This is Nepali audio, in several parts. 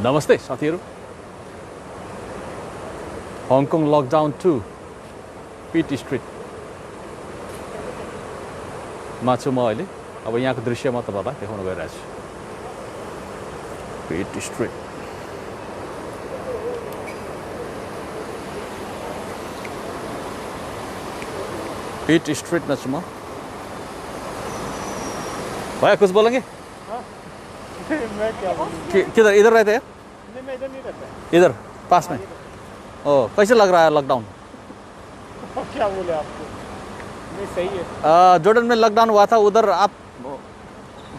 नमस्ते साथीहरु हङकङ लकडाउन 2 पिट स्ट्रीट मा छु म अहिले अब यहाँको दृश्य म तपाईहरुलाई देखाउन गइरहेको छु पिट स्ट्रीट में छु म भैया कुछ बोलेंगे मैं क्या बोलूं? किधर इधर रहते हैं नहीं, मैं इधर नहीं रहता। इधर पास में ओ कैसे लग रहा है लॉकडाउन क्या बोले आपको? नहीं सही है। जॉर्डन में लॉकडाउन हुआ था उधर आप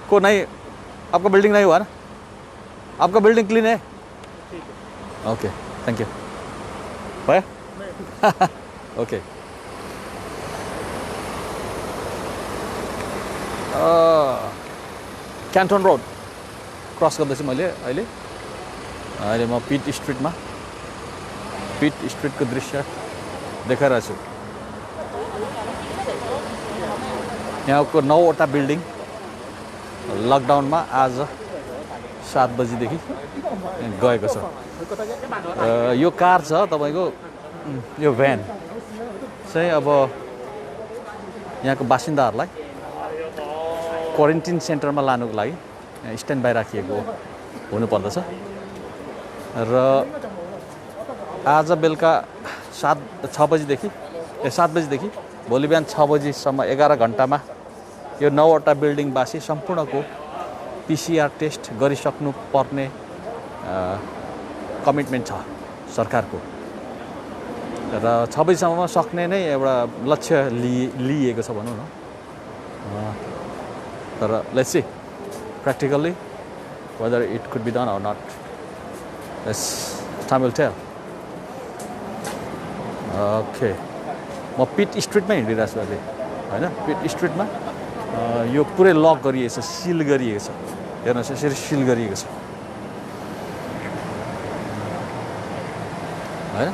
को नहीं आपका बिल्डिंग नहीं हुआ ना आपका बिल्डिंग क्लीन है ठीक है ओके थैंक यू भैया ओके क्यान्टन रोड क्रस गर्दैछु मैले अहिले अहिले म पिट स्ट्रीटको दृश्य देखाइरहेको छु यहाँको 9वटा बिल्डिङ लकडाउनमा आज 7 बजीदेखि गएको छ यो कार छ तपाईको यो भ्यान चाहिँ अब यहाँको बासिन्दाहरूलाई क्वारेन्टाइन सेन्टरमा लानुको लागि स्ट्यान्ड बाई राखिएको हुनुपर्दछ र आज बेलुका 6 बजीदेखि 7 बजीदेखि भोलि बिहान 6 बजीसम्म 11 घण्टामा यो 9वटा बिल्डिङवासी सम्पूर्णको PCR टेस्ट गरिसक्नु पर्ने कमिटमेन्ट छ सरकारको र 6 बजीसम्म सक्ने नै एउटा लक्ष्य लिएको छ भनौँ न तर let's see practically whether it could be done or not yes time will tell okay म पिट स्ट्रीटमै हिँडिरहेको छु अहिले हैन पिट स्ट्रीटमा यो पुरै लक गरिएको छ सिल गरिएको छ हेर्नुहोस् यसरी सिल गरिएको छ हैन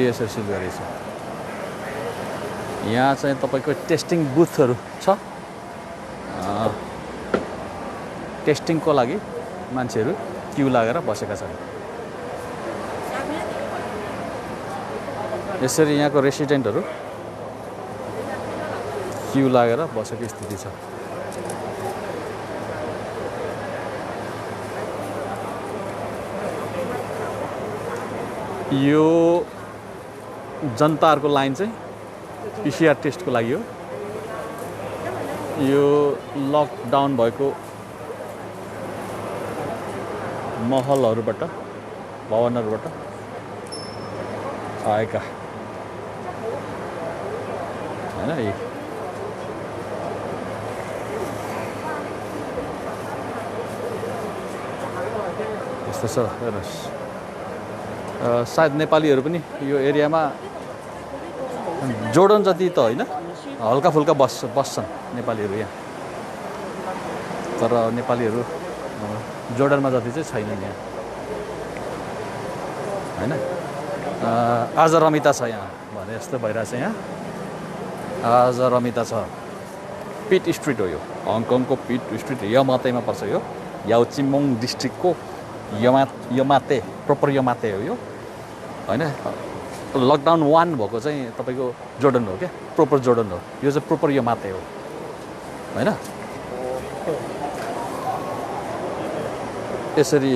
यसरी सिल गरिएको छ यहाँ चाहिँ तपाईको टेस्टिङ बुथहरु छ टेस्टिङको लागि मान्छेहरु क्यू लागेर बसेका छन् यसरी यहाँको रेसिडेन्टहरु क्यू लागेर बसेको स्थिति छ यो जनताहरुको लाइन चाहिँ PCR टेस्टको लागि हो यो लकडाउन भएको महलहरुबाट भवनहरुबाट आएका हैन यस्तो छ हेर्नुस् सायद नेपालीहरु पनि यो एरियामा जोर्डन जति त हैन हल्का फुल्का बस्छन् नेपालीहरु यहाँ तर नेपालीहरु जोर्डनमा जति चाहिँ छैनन् यहाँ हैन आज रमिता छ यहाँ भने जस्तो भइरहेछ यहाँ आज रमिता छ पिट स्ट्रीट हो यो हङकङको पिट स्ट्रीट यमातेमा पर्छ यो याओचिमोङ डिस्ट्रिक्टको यमाते प्रोपर यमाते हो यो हैन लकडाउन 1 भएको चाहिँ तपाईको जोर्डन हो के प्रोपर जोर्डन हो यो चाहिँ प्रोपर यमाते हो हैन यसरी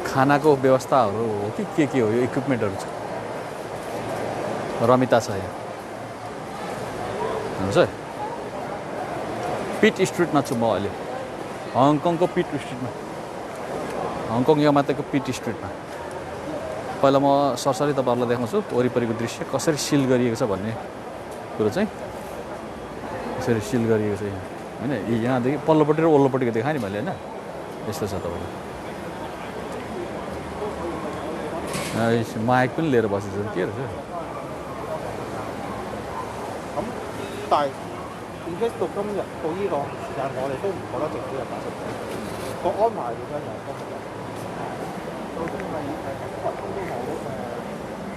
खानाको व्यवस्थाहरु हो कि के हो यो इक्विपमेन्टहरु छ रमिता छ यहाँ हुन्छ पिट स्ट्रीटमा छु म अहिले हङकङको पिट स्ट्रीटमा हङकङ यमातेको पिट स्ट्रीटमा पहिला म सरसरी तपाईहरुलाई देखाउँछु वरिपरिको दृश्य कसरी सिल गरिएको छ भन्ने कुरो चाहिँ यसरी सिल गरिएको छ यहाँ हैन यहाँदेखि पल्लोपट्टि र ओल्लोपट्टिको देखाएँ नि मैले हैन यस्तो छ तपाईको माइक पनि लिएर बसेछ के रहेछ但係而家到今日到呢個時間，我哋都唔覺得政府有解釋個安排點樣就係今日。到今日誒，都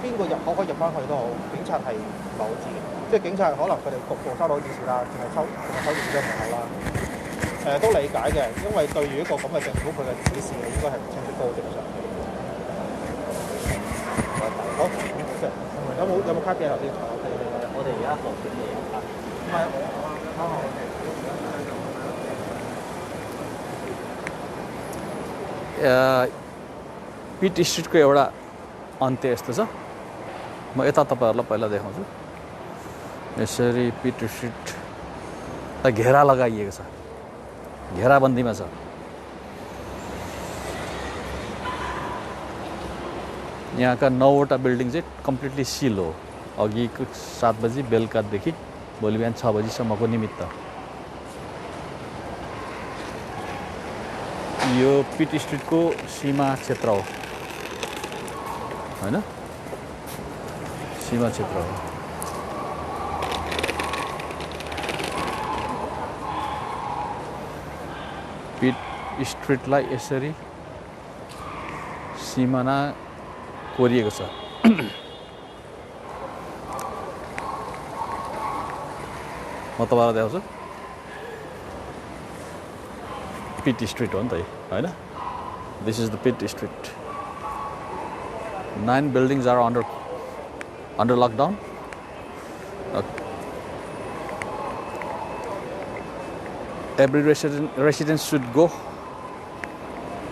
冇邊個入口可以入翻去都好，警察係唔係好知嘅，即係警察可能佢哋局部收到指示啦，淨係收電視嘅門口啦。都理解嘅，因為對於一個咁嘅政府，佢嘅指示應該係唔清晰都好正常。好，即係有冇卡嘅頭先？我哋而家學緊嘢啊！唔係पिट स्ट्रिटको एउटा अन्त्य यस्तो छ। म यता तपाईँहरूलाई पहिला देखाउँछु। यसरी पिट स्ट्रिटलाई घेरा लगाइएको छ, घेराबन्दीमा छ। यहाँका 9वटा बिल्डिङ चाहिँ कम्प्लिटली सिल हो। अघिको 7 बजी बेलुकादेखि भोलि बिहान 6 बजीसम्मको निमित्त। यो पिट स्ट्रिटको सीमा क्षेत्र हो हैन, सीमा क्षेत्र हो। पिट स्ट्रिटलाई यसरी सिमाना कोरिएको छ। म तपाईँलाई देखाउँछु। पिट स्ट्रिट हो नि त हैन। This is the Pitt Street. 9 buildings are under lockdown. Every resident should go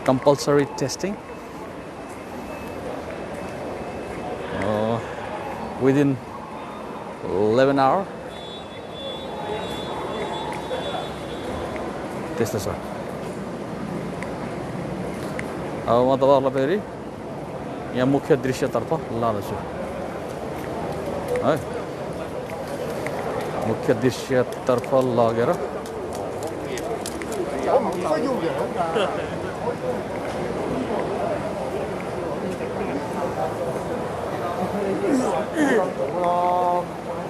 compulsory testing within 11 hours. त्यस्तो छ। अब म तपाईँहरूलाई फेरि यहाँ मुख्य दृश्यतर्फ लाँदैछु है। मुख्य दृश्यतर्फ लगेर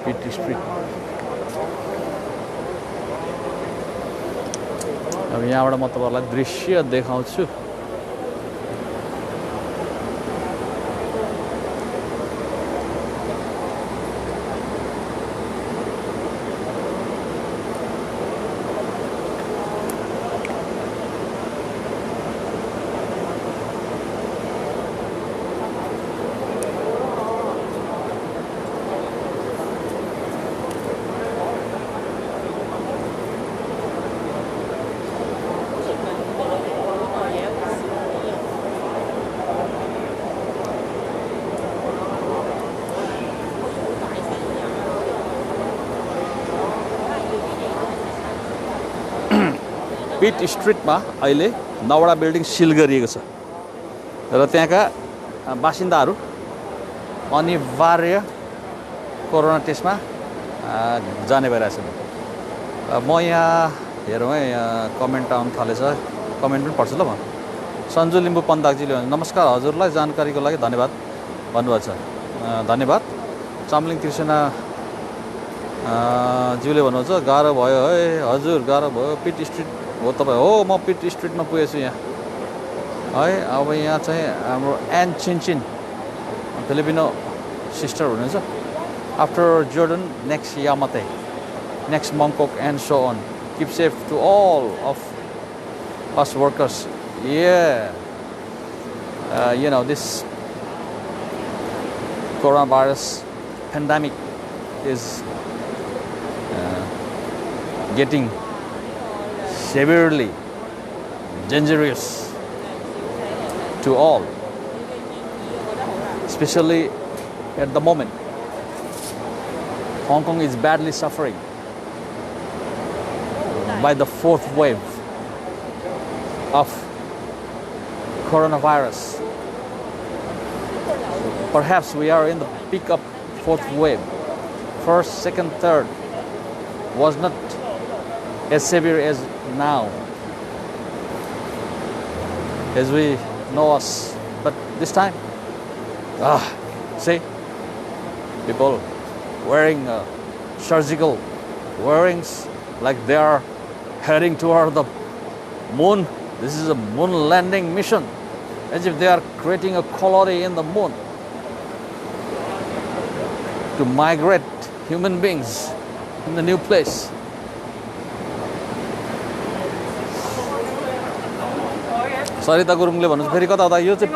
पिट स्ट्रिट। अब यहाँबाट म तपाईँहरूलाई दृश्य देखाउँछु। पिट स्ट्रिटमा अहिले 9वटा बिल्डिङ सिल गरिएको छ र त्यहाँका बासिन्दाहरू अनिवार्य कोरोना टेस्टमा जाने भइरहेछन्। म यहाँ हेरौँ है, यहाँ कमेन्ट आउनु थालेछ। कमेन्ट पनि पढ्छु ल म। सन्जु लिम्बू पन्दाकजीले नमस्कार, हजुरलाई जानकारीको लागि धन्यवाद भन्नुभएको छ। धन्यवाद। चामलिङ त्रिसेना ज्यूले भन्नुहुन्छ गाह्रो भयो है हजुर, गाह्रो भयो। पिट स्ट्रिट हो तपाईँ? हो, म पिट स्ट्रिटमा पुगेछु यहाँ है। अब यहाँ चाहिँ हाम्रो एन छिनछिन फिलिपिनो सिस्टर हुनुहुन्छ। After Jordan next Yau Ma Tei, next Mongkok and so on. Keep safe to all of us workers. Yeah, you know, this coronavirus pandemic is getting severely dangerous to all, especially at the moment. Hong Kong is badly suffering by the fourth wave of coronavirus. Perhaps we are in the peak of fourth wave. First, second, third was not as severe as now, as we know us. But this time, see, people wearing surgical wearings like they are heading toward the moon. This is a moon landing mission, as if they are creating a colony in the moon. to migrate human beings in the new place. Sarita गुरुङले भन्नुहुन्छ फेरि कता यो चाहिँ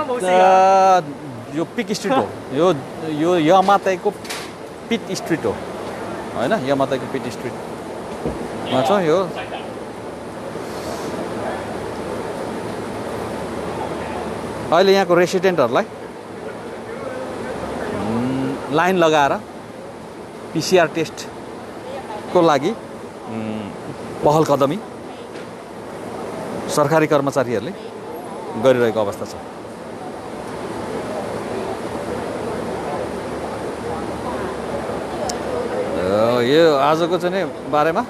यो पिक स्ट्रिट हो यो यमाताईको पिट स्ट्रिट हो हैन यमाताईको पिट स्ट्रिटमा छ यो अहिले यहाँको रेसिडेन्टहरूलाई लाइन लगाएर PCR टेस्टको लागि पहल कदमी सरकारी कर्मचारीहरूले गरिरहेको अवस्था छ। यो आजको चाहिँ नि बारेमा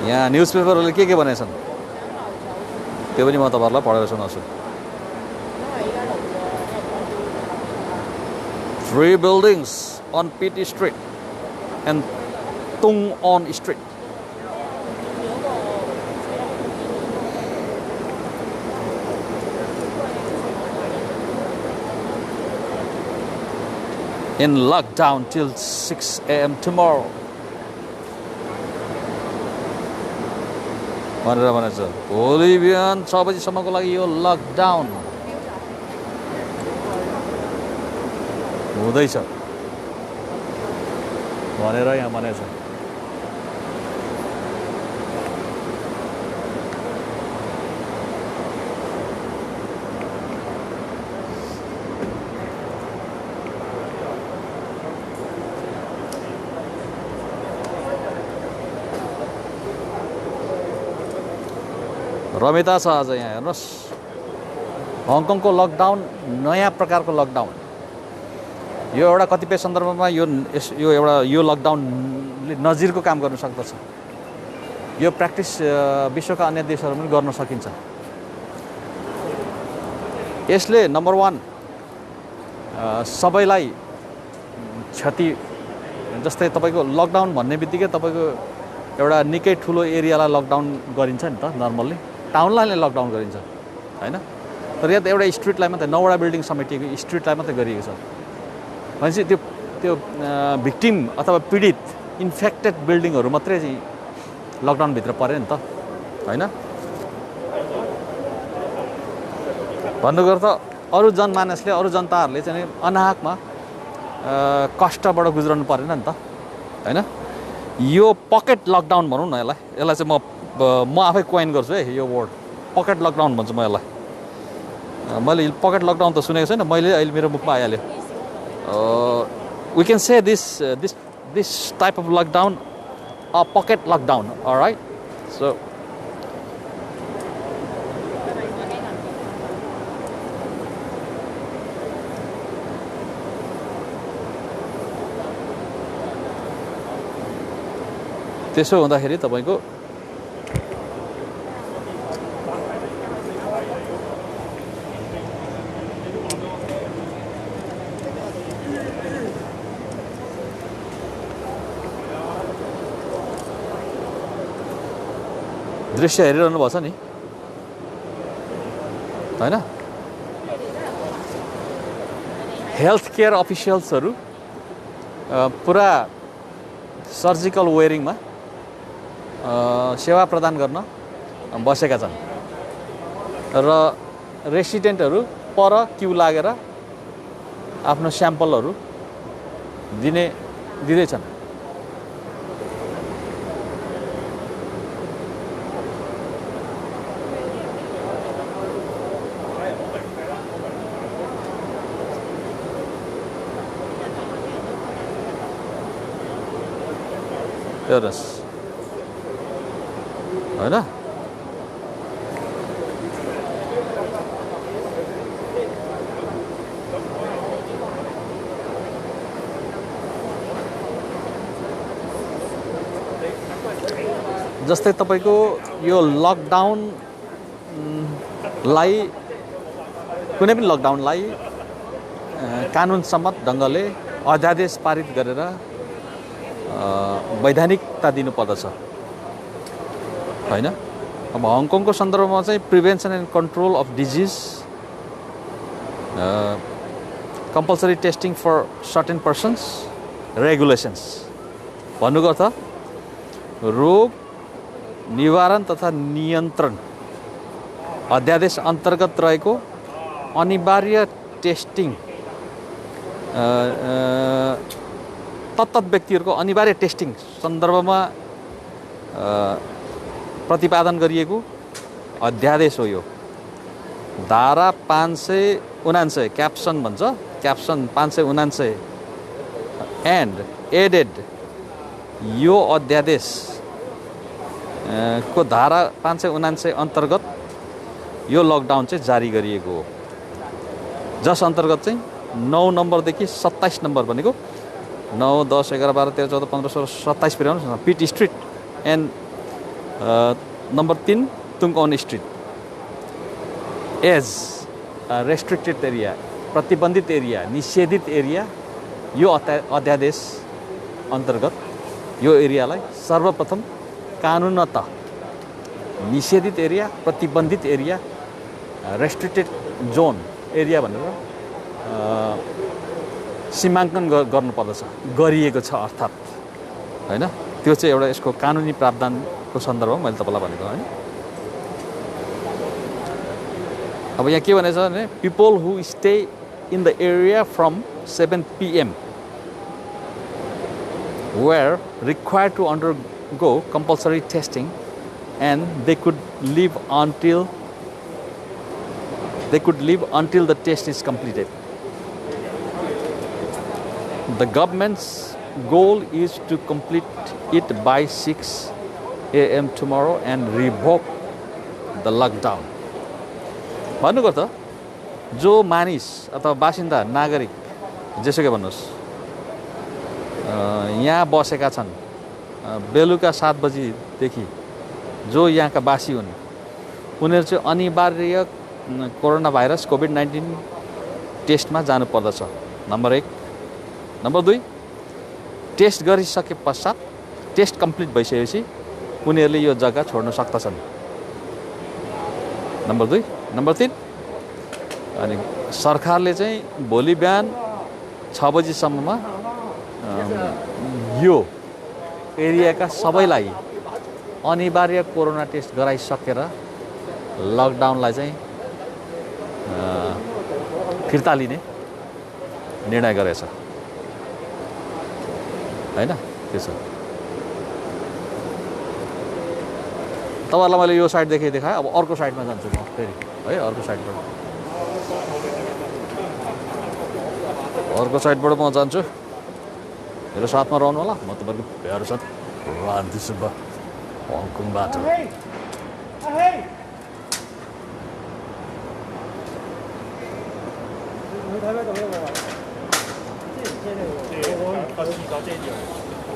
यहाँ न्युजपेपरहरूले के भनेछन् त्यो पनि म तपाईहरुलाई पढेर सुनाउँछु। 3 buildings on Pitt Street and Tung On Street. In lockdown till 6 a.m. tomorrow. भनेर भनेछ भोलि बिहान 6 बजीसम्मको लागि यो लकडाउन हुँदैछ भनेर यहाँ भनेछ। रमिता छ आज यहाँ हेर्नुहोस् हङकङको लकडाउन नयाँ प्रकारको लकडाउन यो एउटा कतिपय सन्दर्भमा यो एउटा यो लकडाउनले नजिरको काम गर्न सक्दछ। यो प्र्याक्टिस विश्वका अन्य देशहरूमा पनि गर्न सकिन्छ। यसले नम्बर 1 सबैलाई क्षति जस्तै तपाईको लकडाउन भन्ने बित्तिकै तपाईको एउटा निकै ठुलो एरियालाई लकडाउन गरिन्छ नि त नर्मल्ली टाउनलाई नै लकडाउन गरिन्छ हैन तर यहाँ त एउटा स्ट्रिटलाई मात्रै 9 वटा बिल्डिङ समेटिएको स्ट्रिटलाई मात्रै गरिएको छ भनेपछि त्यो भिक्टिम अथवा पीडित इन्फेक्टेड बिल्डिङहरू मात्रै चाहिँ लकडाउन भित्र परे नि त हैन भन्नुको अर्थ अरु जनमानसले अरु जनताहरूले चाहिँ अनाहकमा कष्टबाट गुज्रनु परेन नि त हैन यो पकेट लकडाउन भनौँ न यसलाई चाहिँ म आफै कोइन गर्छु है यो वर्ड पकेट लकडाउन भन्छु म यसलाई। मैले पकेट लकडाउन त सुनेको छैन मैले अहिले मेरो मुखमा आइहाल्यो। We can say this type of lockdown a pocket lockdown, all right? So त्यसो हुँदाखेरि तपाईको दृश्य हेरिरहनु भएको छ नि हैन हेल्थ केयर अफिसियल्सहरु पुरा सर्जिकल वेयरिङमा सेवा प्रदान गर्न बसेका छन् र रेसिडेन्टहरु पर क्यू लागेर आफ्नो स्याम्पलहरु दिँदै छन्। हेर्नुस् हैन जस्तै तपाईको यो लकडाउनलाई कुनै पनि लकडाउनलाई कानुन सम्मत ढंगले अध्यादेश पारित गरेर वैधानिकता दिनुपर्दछ हैन। अब हङकङको सन्दर्भमा चाहिँ prevention and control of disease compulsory testing for certain persons, regulations. भन्नुको अर्थ रोग निवारण तथा नियन्त्रण अध्यादेश अन्तर्गत रहेको अनिवार्य टेस्टिङ तत्तत व्यक्तिहरूको अनिवार्य टेस्टिङ सन्दर्भमा प्रतिपादन गरिएको अध्यादेश हो यो। धारा 599 क्याप्सन भन्छ, क्याप्सन 599 एन्ड एडेड यो अध्यादेश को धारा 599 अन्तर्गत यो लकडाउन चाहिँ जारी गरिएको हो, जस अन्तर्गत चाहिँ 9 नम्बरदेखि 27 नम्बर भनेको 9, 10, 11, 12, 13, 14, 15, 16, 27 पुर्याउनु पिट स्ट्रिट एन्ड नम्बर 3 तुङकौन स्ट्रिट एज रेस्ट्रिक्टेड एरिया, प्रतिबन्धित एरिया, निषेधित एरिया यो अध्यादेश अन्तर्गत यो एरियालाई सर्वप्रथम कानुनत निषेधित एरिया, प्रतिबन्धित एरिया, रेस्ट्रिक्टेड जोन एरिया भनेर सीमाङ्कन गर्नुपर्दछ, गरिएको छ अर्थात् हैन। त्यो चाहिँ एउटा यसको कानुनी प्रावधानको सन्दर्भमा मैले तपाईँलाई भनेको है। अब यहाँ के भनेछ भने people who stay in the area from 7 PM were required to undergo compulsory testing and they could live until the test is completed. The government's goal is to complete it by 6 AM tomorrow and revoke the lockdown. भन्नुको त जो मानिस अथवा बासिन्दा नागरिक जेसुकै भन्नुहोस् यहाँ बसेका छन् बेलुका 7 बजीदेखि जो यहाँका बासी हुन् उनीहरू चाहिँ अनिवार्य कोरोना भाइरस कोभिड-19 टेस्टमा जानुपर्दछ, नम्बर 1। नम्बर 2 टेस्ट गरिसके पश्चात टेस्ट कम्प्लिट भइसकेपछि उनीहरूले यो जग्गा छोड्न सक्दछन्, नम्बर 2। नम्बर 3 अनि सरकारले चाहिँ भोलि बिहान 6 बजीसम्ममा यो एरियाका सबैलाई अनिवार्य कोरोना टेस्ट गराइसकेर लकडाउनलाई चाहिँ फिर्ता लिने निर्णय गरेछ हैन। त्यो छ तपाईँहरूलाई मैले यो साइडदेखि देखाएँ। अब अर्को साइडमा जान्छु म फेरि है, अर्को साइडबाट म जान्छु। मेरो साथमा रहनु होला, म तपाईँको प्यारो साथ रान्ति सुब्बा हङकङबाट।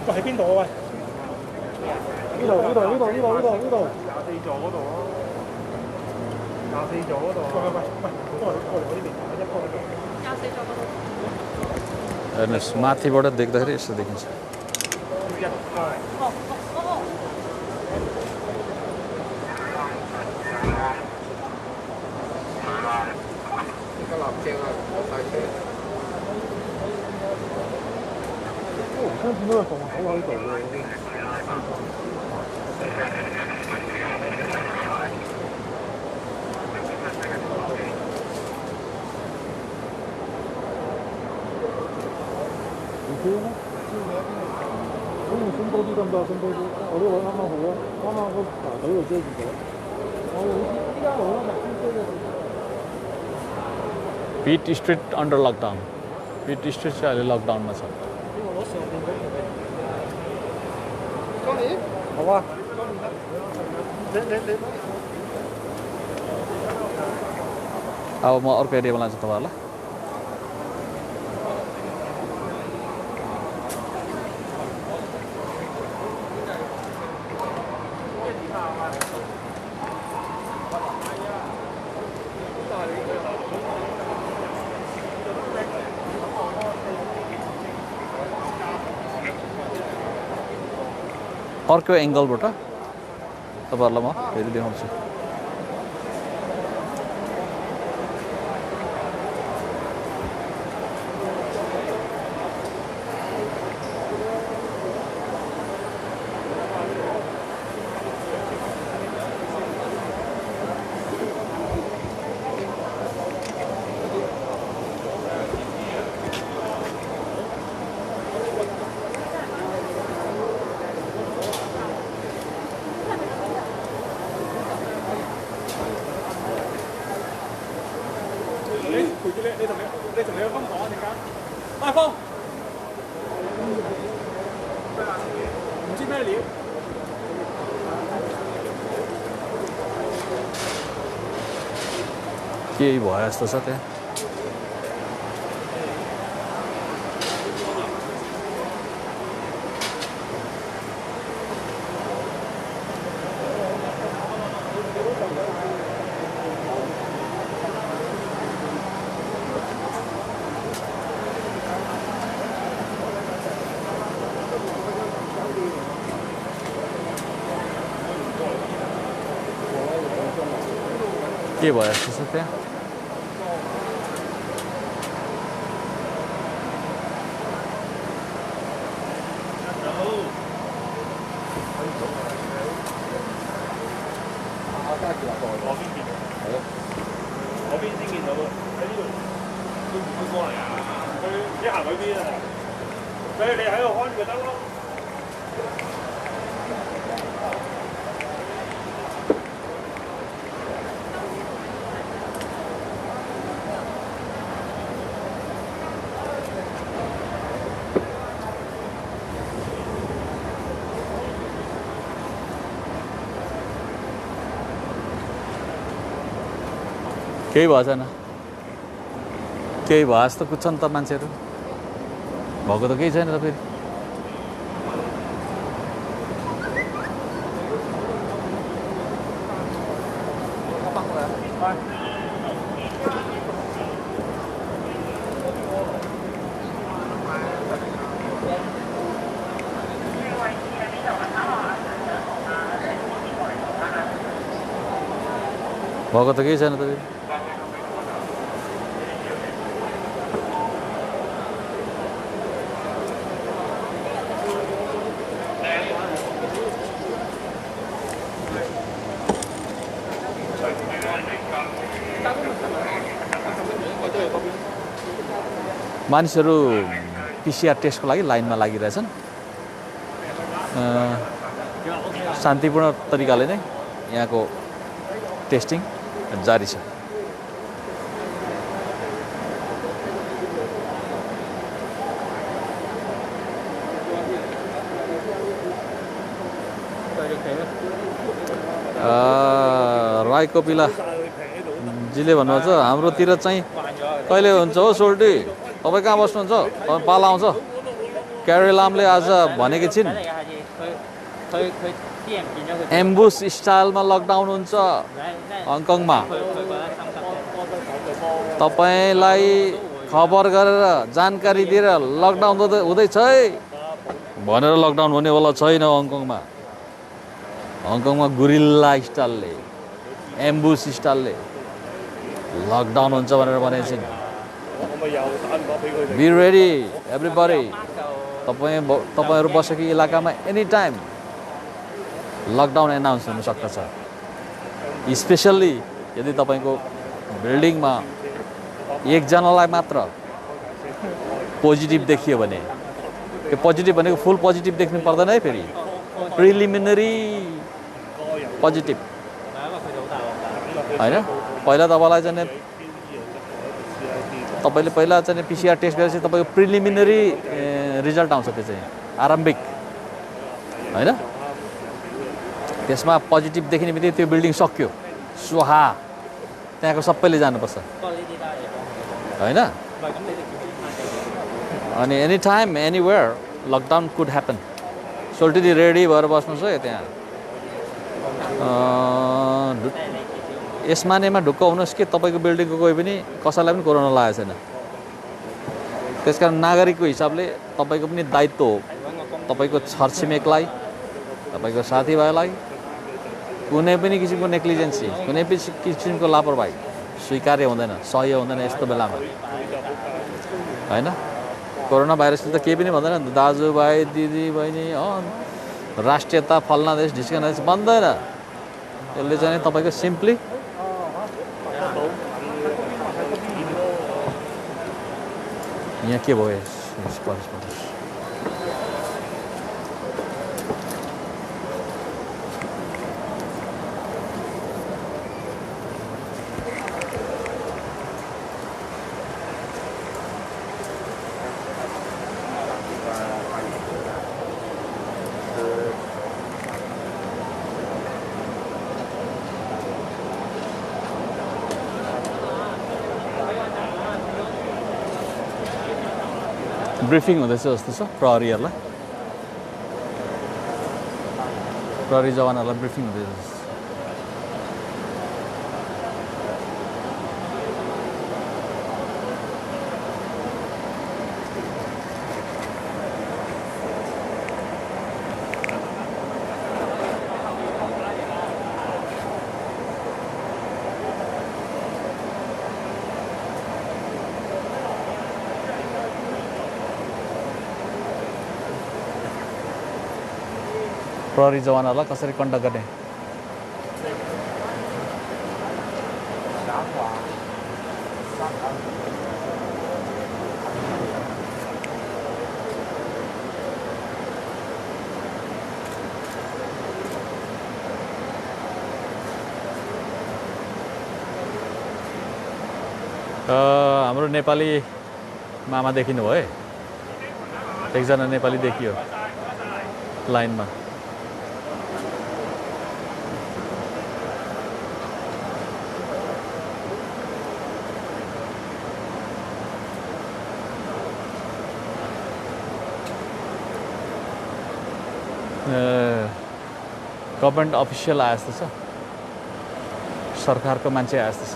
喺邊度啊？喂，呢度24座嗰度咯，24座嗰度。喂，過嚟我呢邊，一波嗰度。24座嗰度。हेर्नुहोस् माथिबाट देख्दाखेरि यस्तो देखिन्छ।我見到個縫口喺度喎。升高啲得唔得？升高啲，我呢位啱啱好啊，啱啱個排隊度遮住咗。我依家好啦，पिट स्ट्रिट अन्डर लकडाउन। पिट स्ट्रिट चाहिँ अहिले लकडाउनमा छ।好啊，你अब म अर्को एरियामा लान्छु तपाईँहरूलाई। अर्को एङ्गलबाट तपाईँहरूलाई म फेरि देखाउँछु। केही भयो जस्तो छ त्यहाँ के भयो जस्तो छ त्यहाँ केही भएको छैन केही भयो जस्तो कुद्छन् त मान्छेहरू भएको त केही छैन त फेरि भएको त केही छैन त फेरि मानिसहरू पिसिआर टेस्टको लागि लाइनमा लागिरहेछन् शान्तिपूर्ण तरिकाले नै यहाँको टेस्टिङ जारी छ राई कोपिला जीले भन्नुहुन्छ हाम्रोतिर चाहिँ कहिले हुन्छ हो सोल्टी तपाईँ कहाँ बस्नुहुन्छ तपाईँ पाला आउँछ क्यारेलामले आज भनेकी छिन् एम्बुस स्टाइलमा लकडाउन हुन्छ हङकङमा तपाईँलाई खबर गरेर जानकारी दिएर लकडाउन हुँदैछ है भनेर लकडाउन हुनेवाला छैन हङकङमा हङकङमा गुरिल्ला स्टाइलले एम्बुस स्टाइलले लकडाउन हुन्छ भनेर भनेको छिन् बी रेडी एभ्रीबडी तपाईँहरू बसेको इलाकामा एनी टाइम लकडाउन एनाउन्स हुन सक्दछ स्पेसल्ली यदि तपाईँको बिल्डिङमा एकजनालाई मात्र पोजिटिभ देखियो भने त्यो पोजिटिभ भनेको फुल पोजिटिभ देख्नु पर्दैन है फेरि प्रिलिमिनरी पोजिटिभ होइन पहिला तपाईँलाई चाहिँ तपाईँले पहिला चाहिँ पिसिआर टेस्ट गरेपछि तपाईँको प्रिलिमिनरी रिजल्ट आउँछ त्यो चाहिँ आरम्भिक होइन त्यसमा पोजिटिभ देखिने बित्तिकै त्यो बिल्डिङ सक्यो स्वाहा त्यहाँको सबैले जानुपर्छ होइन अनि any time anywhere lockdown could happen सोल्टिनी रेडी भएर बस्नुहोस् है त्यहाँ यसमानेमा ढुक्क हुनुहोस् कि तपाईँको बिल्डिङको कोही पनि कसैलाई पनि कोरोना लागेको छैन त्यसकारण नागरिकको हिसाबले तपाईँको पनि दायित्व हो तपाईँको छरछिमेकलाई तपाईँको साथीभाइलाई कुनै पनि किसिमको नेग्लिजेन्सी कुनै पनि किसिमको लापरवाही स्वीकार्य हुँदैन सह्य हुँदैन यस्तो बेलामा होइन कोरोना भाइरसले त केही पनि भन्दैन दाजुभाइ दिदी बहिनी राष्ट्रियता फल्ना देश ढिस्कना देश भन्दैन यसले चाहिँ तपाईँको सिम्पली यहाँ के भयो ब्रिफिङ हुँदैछ जस्तो छ प्रहरीहरूलाई प्रहरी जवानहरूलाई ब्रिफिङ हुँदैछ जस्तो छ। प्रहरी जवानहरूलाई कसरी कन्डक्ट गर्ने हाम्रो नेपाली मामा देखिनु भयो एकजना नेपाली देखियो लाइनमा गभर्मेन्ट अफिसियल आए जस्तो छ सरकारको मान्छे आए जस्तो छ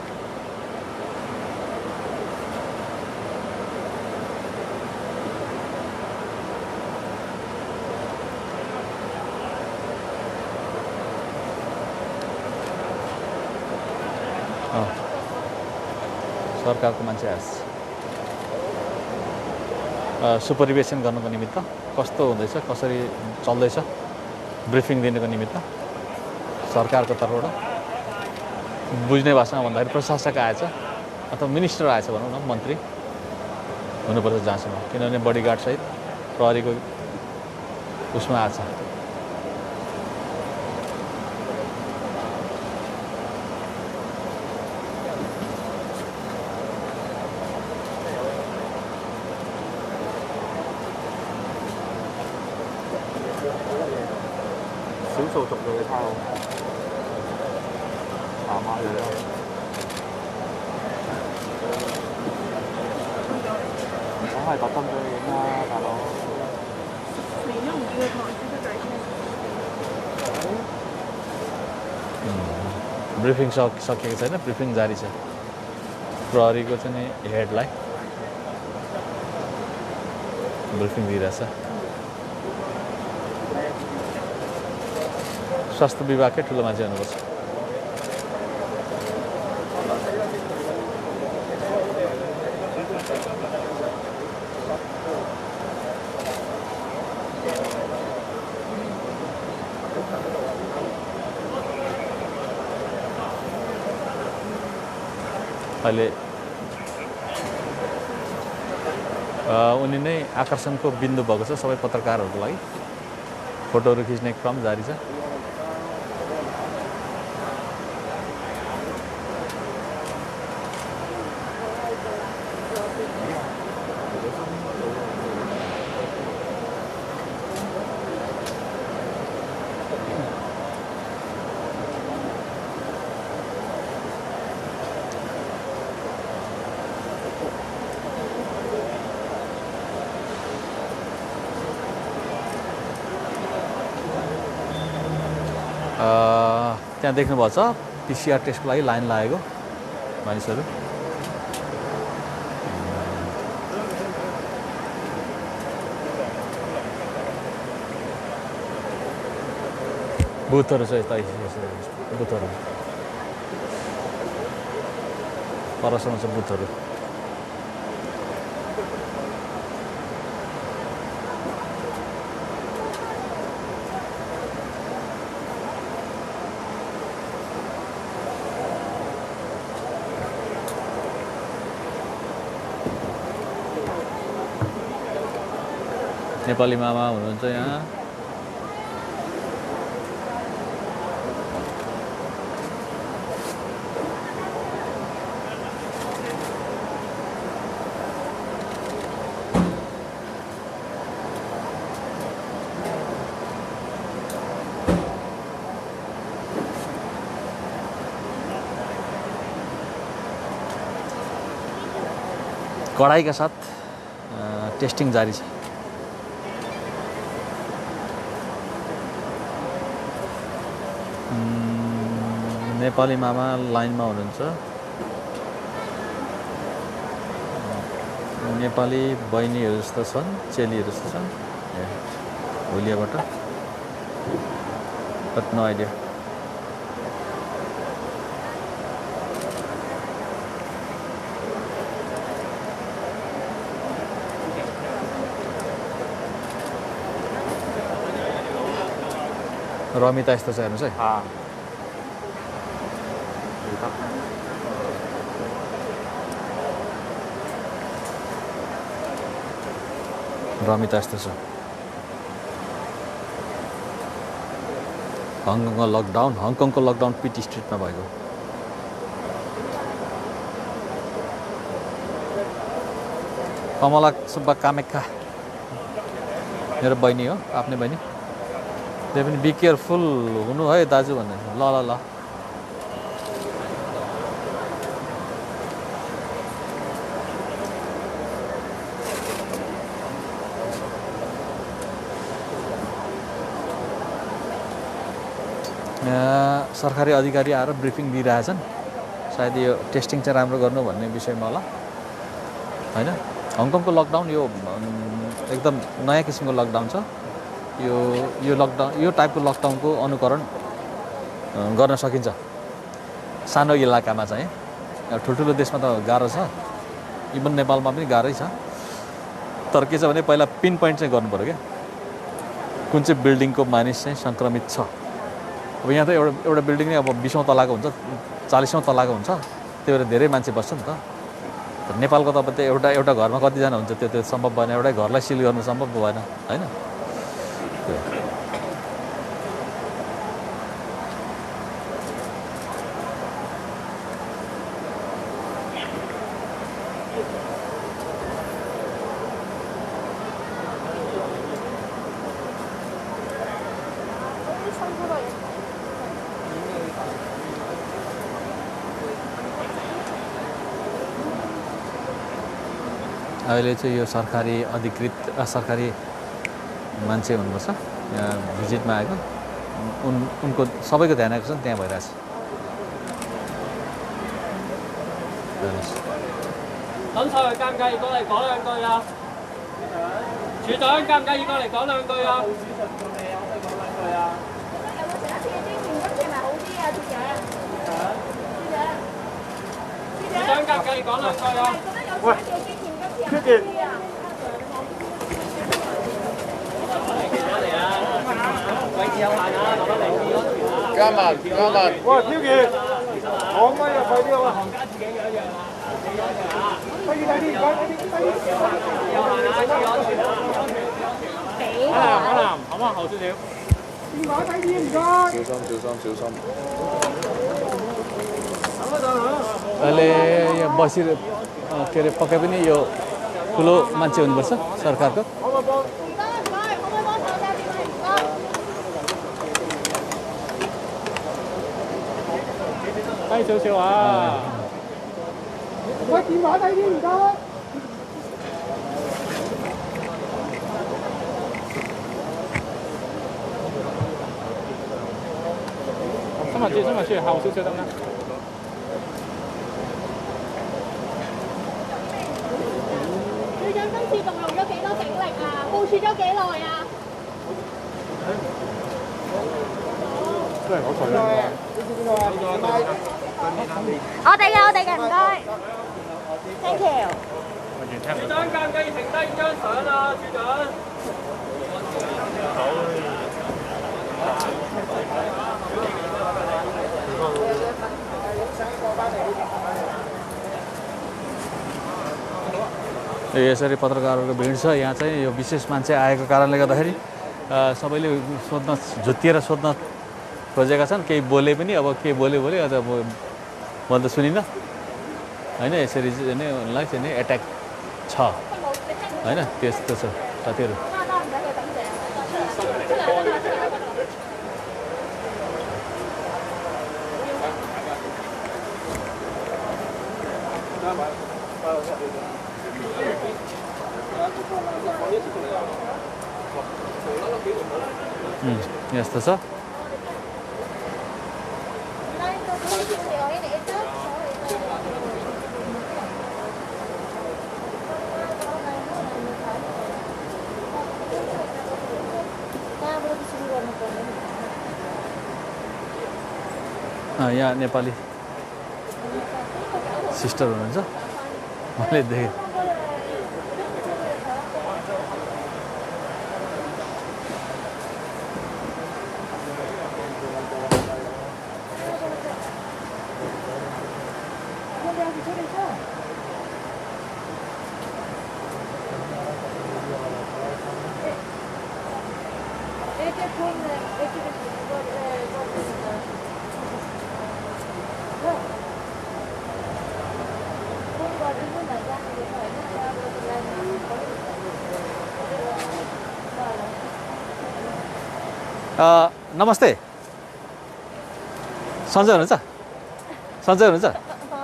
सरकारको मान्छे आए सुपरिवेशन गर्नको निमित्त कस्तो हुँदैछ कसरी चल्दैछ ब्रिफिङ दिनको निमित्त सरकारको तर्फबाट बुझ्ने भाषामा भन्दाखेरि प्रशासक आएछ अथवा मिनिस्टर आएछ भनौँ न मन्त्री हुनुपर्छ जहाँसम्म किनभने बडीगार्डसहित प्रहरीको उसमा आएछ少數族裔嘅差佬，南亞裔咯。梗係特登俾你影啦，大佬。你都唔要同我傾得偈先。ब्रिफिङ सकिएको छैन ब्रिफिङ जारी छ प्रहरीको चाहिँ नि हेडलाई ब्रिफिङ दिइरहेछ स्वास्थ्य विभागकै ठुलो मान्छे हुनुपर्छ अहिले उनी नै आकर्षणको बिन्दु भएको छ सबै पत्रकारहरूको लागि फोटोहरू खिच्ने क्रम जारी छ त्यहाँ देख्नुभएको छ पिसिआर टेस्टको लागि लाइन लागेको मानिसहरू बुथहरू छ यता बुथहरू परसम्म छ बुथहरू नेपाली मामा हुनुहुन्छ यहाँ कड़ाई के साथ टेस्टिङ जारी छ। नेपाली मामा लाइनमा हुनुहुन्छ। नेपाली बहिनीहरू जस्तो छन्, चेलीहरू जस्तो छन् भोलियाबाट, बट नो आइडिया। रमिता यस्तो छ हेर्नुहोस् है। रमिता यस्तो छ। हङकङको लकडाउन पिटी स्ट्रिटमा भएको। कमला सुब्बा कामेख्या मेरो बहिनी हो, आफ्नै बहिनी। त्यही पनि बी केयरफुल हुनु है दाजु भन्ने। ल ल ल सरकारी अधिकारी आएर ब्रिफिङ दिइरहेछन्। सायद यो टेस्टिङ चाहिँ राम्रो गर्नु भन्ने विषयमा होला हैन। हङकङको लकडाउन यो एकदम नयाँ किसिमको लकडाउन छ। यो लकडाउन, यो टाइपको लकडाउनको अनुकरण गर्न सकिन्छ सानो इलाकामा चाहिँ। ठुल्ठुलो देशमा त गाह्रो छ, इभन नेपालमा पनि गाह्रै छ। तर के छ भने पहिला पिन पोइन्ट चाहिँ गर्नु पर्यो क्या, कुन चाहिँ बिल्डिङको मानिस चाहिँ सङ्क्रमित छ। अब यहाँ त एउटा बिल्डिङ नै अब 20औँ तलाको हुन्छ, 40औँ तलाको हुन्छ, त्यही भएर धेरै मान्छे बस्छ नि त। नेपालको त अब त्यो एउटा घरमा कतिजना हुन्छ त्यो सम्भव भएन। एउटै घरलाई सिल गर्नु सम्भव भएन हैन। अहिले चाहिँ यो सरकारी अधिकृत सरकारी मान्छे हुनुपर्छ यहाँ भिजिटमा आएको। उनको सबैको ध्यान आएको छ त्यहाँ भइरहेछ।加慢，喂，飄傑，講乜嘢快啲啊！快啲，快啲！阿南，好嘛，後少少。電話睇啲唔該。小心。अहिले यहाँ बसी के अरे पक्कै पनि यो ठुलो मान्छे हुनुपर्छ सरकारको।低少少啊！喂，電話睇啲唔該。新聞處後少少得唔得？處長，今次動用咗幾多警力啊？部署咗幾耐啊？都係我財啦。我哋嘅唔該 ，thank you。處長，介唔介意停低張相啊？處長。यसरी पत्रकारहरूको भिड छ यहाँ चाहिँ। यो विशेष मान्छे आएको कारणले गर्दाखेरि सबैले झुत्तिएर सोध्न खोजेका छन्। केही बोले पनि, अब के बोल्यो अन्त मैले त सुनिनँ होइन। यसरी चाहिँ नै उनलाई चाहिँ नै एट्याक छ होइन। त्यस्तो छ साथीहरू। यस्तो छ यहाँ नेपाली सिस्टर हुनुहुन्छ मैले देखेँ नमस्ते सन्चै हुनुहुन्छ सन्चै हुनुहुन्छ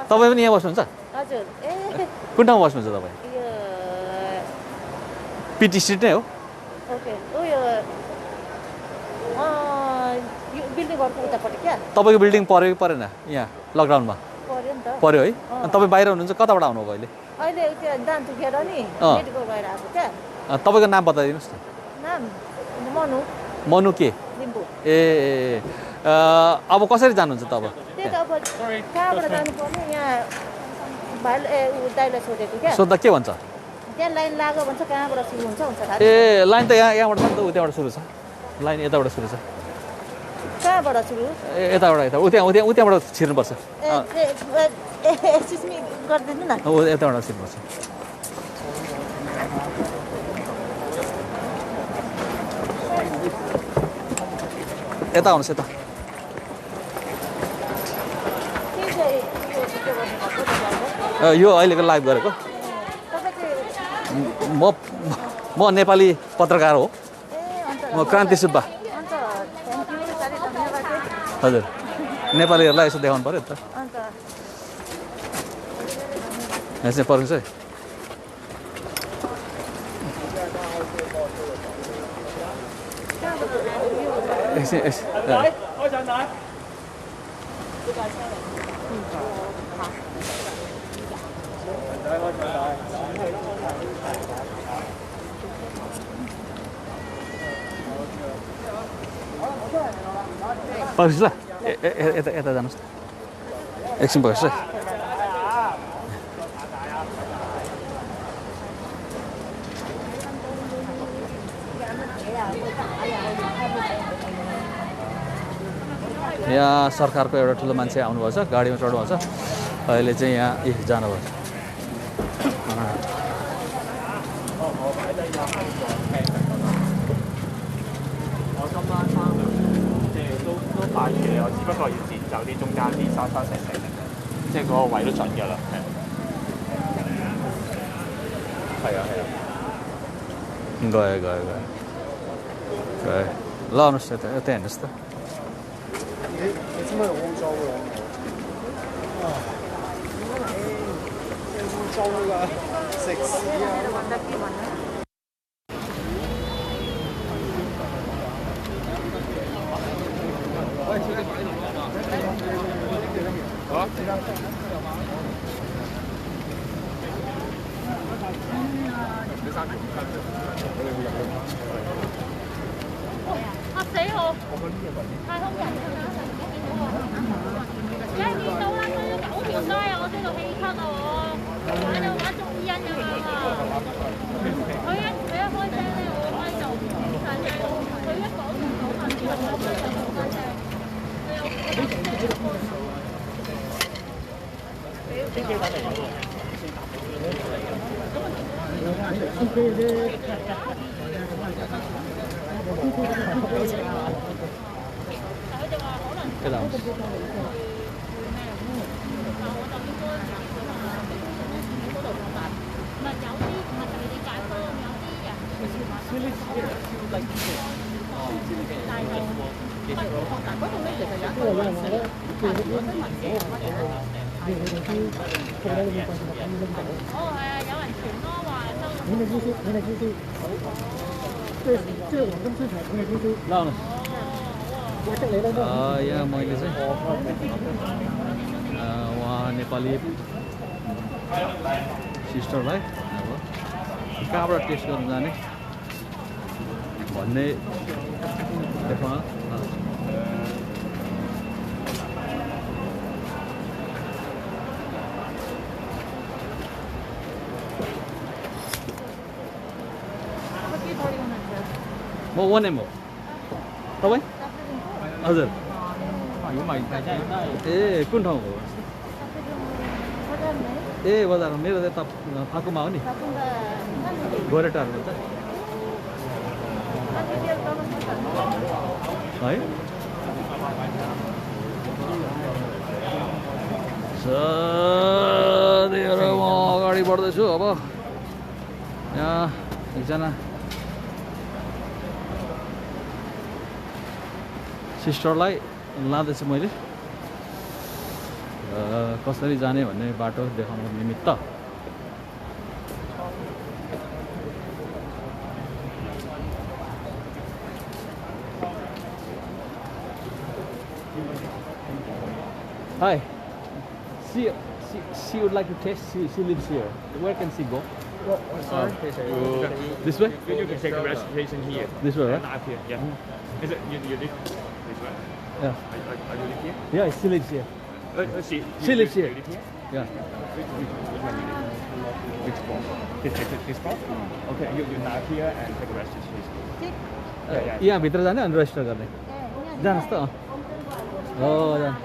तपाईँ पनि यहाँ बस्नुहुन्छ हजुर ए कुन ठाउँमा बस्नुहुन्छ तपाईँ यो पिटी स्ट्रिट नै हो ओके उयो यो बिल्डिङ घरको उतापट्टि क्या तपाईँको बिल्डिङ पऱ्यो कि परेन यहाँ लकडाउनमा पर्यो नि त पऱ्यो है अनि तपाईँ बाहिर हुनुहुन्छ कताबाट आउनुभयो अहिले अहिले त्यो दान दुखेर नि मेडिकल गएर आएको क्या तपाईँको नाम बताइदिनुहोस् न नाम मनु मनु के लिम्बू ए अब कसरी जानुहुन्छ त अब त्यही त अब कहाँबाट जानुपर्ने यहाँ भाइ दाइलाई सोधेको क्या सोद्धा के भन्छ त्यहाँ लाइन लाग्यो भन्छ कहाँबाट सुरु हुन्छ थाहा ए लाइन त यहाँबाट छ नि त उताबाट सुरु छ लाइन यताबाट सुरु छ कहाँबाट सुरु ए यताबाट उताबाट छिर्नुपर्छ एक्सक्युज मी गरिदिनु न यताबाट छिर्नुपर्छ यता आउनुहोस् यता यो अहिलेको लाइभ गरेको म नेपाली पत्रकार हो म क्रान्ति सुब्बा हजुर नेपालीहरूलाई यसो देखाउनु पऱ्यो नि त यहाँ चाहिँ पर्खिन्छ है पर्खिस् ल यता जानुहोस् एकछिन पर्खिस् है यहाँ सरकारको एउटा ठुलो मान्छे आउनुभएको छ गाडीमा चढ्नुभएको छ अहिले चाहिँ यहाँ जानुभएको छ我只不過要剪走啲中間啲沙沙石石，即係嗰個位都準㗎啦，係啊。गयो ल आउनुहोस् यता हेर्नुहोस् त你知唔知好污糟㗎？污糟㗎，食屎啊！嚇死我！太空人㗎嘛，梗係見到啦，佢9條街啊，我知道氣咳啊我，喺度玩中醫因咁樣啊。佢一開聲咧，我咪就唔細聲，佢一講就講下先，我咪就好細聲。cái nào有人傳咯話收。您的技术，您的技术，这网跟制裁，您的技术， ल आउनुहोस् यहाँ मैले चाहिँ उहाँ नेपाली सिस्टरलाई अब कहाँबाट टेस्ट गर्नु जाने भन्ने देखाउन म वान एम हो तपाईँ हजुर ए कुन ठाउँ हो ए बजारमा मेरो त फाकुमा हो नि गोरेटाहरू भन्छ है सधैँ म अगाडि बढ्दैछु अब यहाँ एकजना सिस्टरलाई लाँदैछु मैले कसरी जाने भन्ने बाटो देखाउनु निमित्त Hi. She would like to test. She lives here. Where can she go? sorry. This way? You can take the registration here. This way, right? Not up here. Yeah. Is it you live this way? Yeah. Are you live here? Yeah, she lives here. She lives here. You live here? Yeah. Which spot? This spot? Okay, you not here and take a registration. यहाँ भित्र जाने अनि रेजिस्टर गर्ने जानुहोस् त हो जानु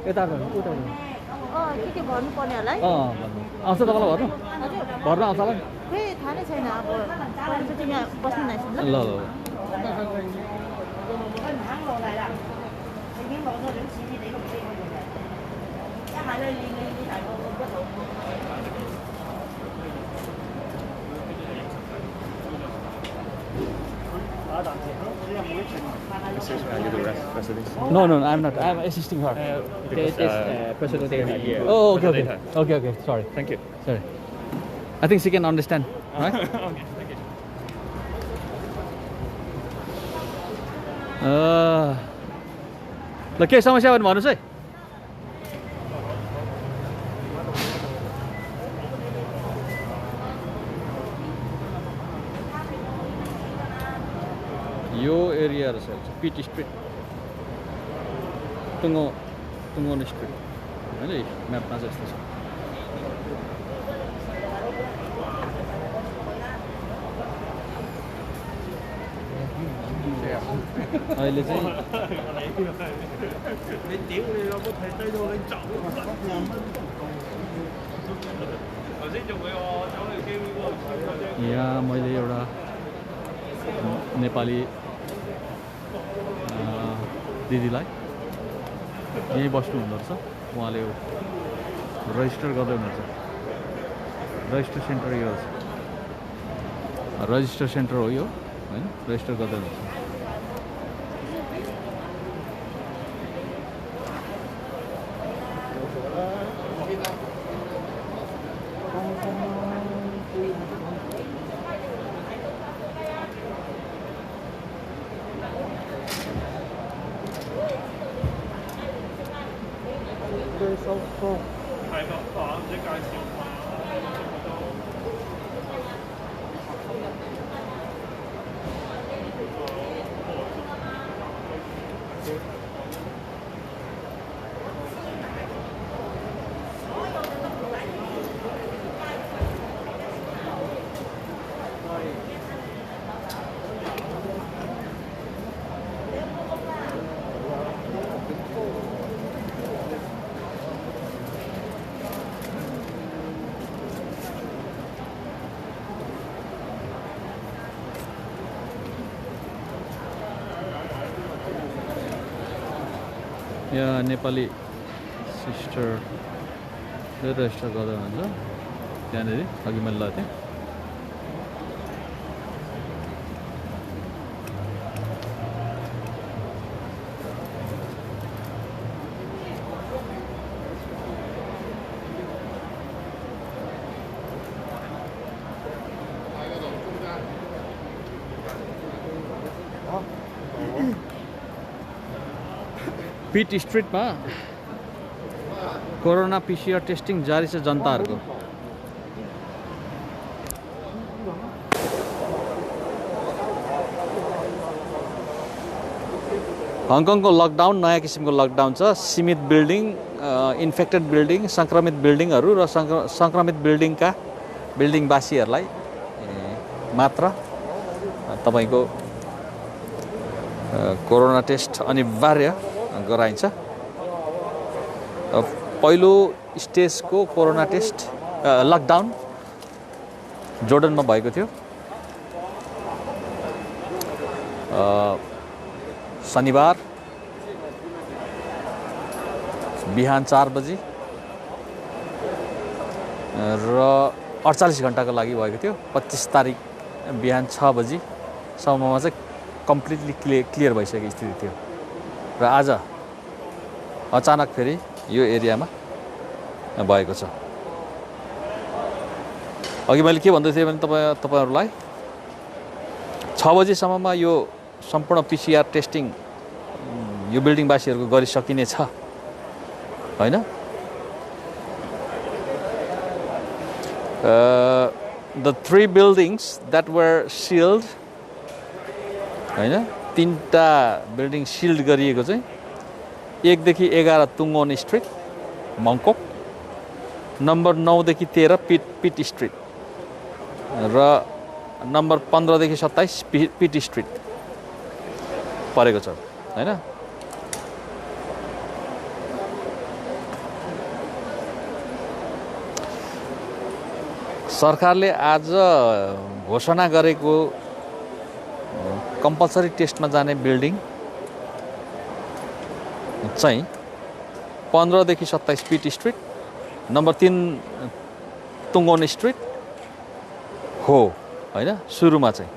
यता उता के के भन्नुपर्ने होला है भन्नु आउँछ तपाईँलाई भर्नु हजुर भर्नु आउँछ होला खै थाहा नै छैन अब पहिलोचोटि यहाँ बस्नु नआइसक्नु ल ल ल Are you the resident? No, I'm not. I'm assisting her. President data here. Oh, okay. Sorry. Thank you. Sorry. I think she can understand, right? Okay, thank you. ल के समस्या भन्नु भन्नुहोस् है यो एरिया रहेछ पिट स्ट्रिट टुङ्गोन स्ट्रिट होइन म्यापमा चाहिँ यस्तो छ अहिले चाहिँ यहाँ मैले एउटा नेपाली दिदीलाई यहीँ बस्नु हुँदो रहेछ उहाँले रजिस्टर गर्दै हुनुहुन्छ रजिस्टर सेन्टर यो रजिस्टर सेन्टर हो यो होइन रजिस्टर गर्दै हुनुहुन्छ यहाँ नेपाली सिस्टर रजिस्टर गर्दै हुनुहुन्छ त्यहाँनिर अघि मैले लगाएको थिएँ पिट स्ट्रिटमा कोरोना PCR टेस्टिङ जारी छ जनताहरूको। हङकङको लकडाउन नयाँ किसिमको लकडाउन छ। सीमित बिल्डिङ, इन्फेक्टेड बिल्डिङ, सङ्क्रमित बिल्डिङहरू र सङ्क्रमित बिल्डिङवासीहरूलाई मात्र तपाईँको कोरोना टेस्ट अनिवार्य गराइन्छ। पहिलो स्टेजको कोरोना टेस्ट लकडाउन जोर्डनमा भएको थियो। शनिबार बिहान 4 बजी र 48 घण्टाको लागि भएको थियो। 25 तारिक बिहान 6 बजीसम्ममा चाहिँ कम्प्लिटली क्लियर भइसकेको स्थिति थियो र आज अचानक फेरि यो एरियामा भएको छ। अघि मैले के भन्दै थिएँ भने तपाईँहरूलाई 6 बजीसम्ममा यो सम्पूर्ण PCR टेस्टिङ यो बिल्डिङवासीहरूको गरिसकिने छ हैन। The 3 buildings that were sealed हैन, 3टा बिल्डिङ सिल्ड गरिएको चाहिँ 1 देखि 11 तुङ्गोन स्ट्रिट मङ्कोक, नम्बर 9 देखि 13 पिट स्ट्रिट र नम्बर 15 देखि 27 पिट स्ट्रिट परेको छ हैन। सरकारले आज घोषणा गरेको कम्पलसरी टेस्टमा जाने बिल्डिङ चाहिँ 15 देखि 27 पिट स्ट्रिट, नम्बर 3 तुङ्गोन स्ट्रिट हो हैन। सुरुमा चाहिँ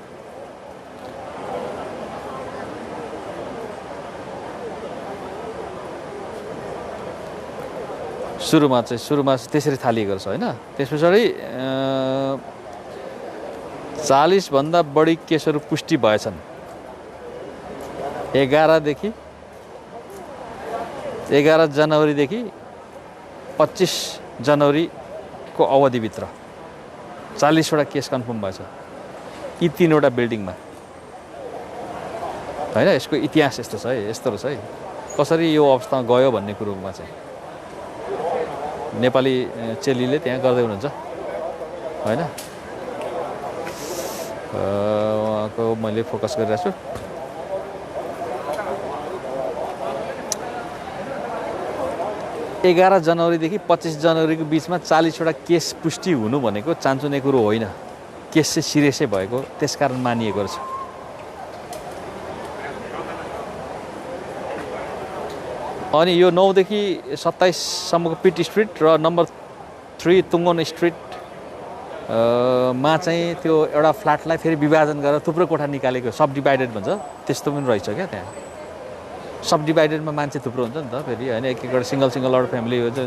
सुरुमा त्यसरी थालिएको छ हैन। त्यस पछाडि 40 भन्दा बढी केसहरू पुष्टि भएछन्। 11 जनवरीदेखि 25 जनवरीको अवधिभित्र 40 वटा केस कन्फर्म भएछ यी 3 वटा बिल्डिङमा हैन। यसको इतिहास यस्तो रहेछ है कसरी यो अवस्थामा गयो भन्ने कुरोमा चाहिँ नेपाली चेलीले त्यहाँ गर्दै हुनुहुन्छ हैन। उहाँको मैले फोकस गरिरहेको छु। एघार जनवरीदेखि 25 जनवरीको बिचमा 40 वटा केस पुष्टि हुनु भनेको चान्चुने कुरो होइन। केस चाहिँ सिरियसै भएको त्यसकारण मानिएको छ। अनि यो 9 देखि 27 सम्मको पिट स्ट्रिट र नम्बर 3 तुङ्गोन स्ट्रिट मा चाहिँ त्यो एउटा फ्ल्याटलाई फेरि विभाजन गरेर थुप्रो कोठा निकालेको सब डिभाइडेड भन्छ त्यस्तो पनि रहेछ क्या। त्यहाँ सब डिभाइडेडमा मान्छे थुप्रो हुन्छ नि त फेरि हैन। एक एकवटा सिंगल अरू फ्यामिली हुन्छ।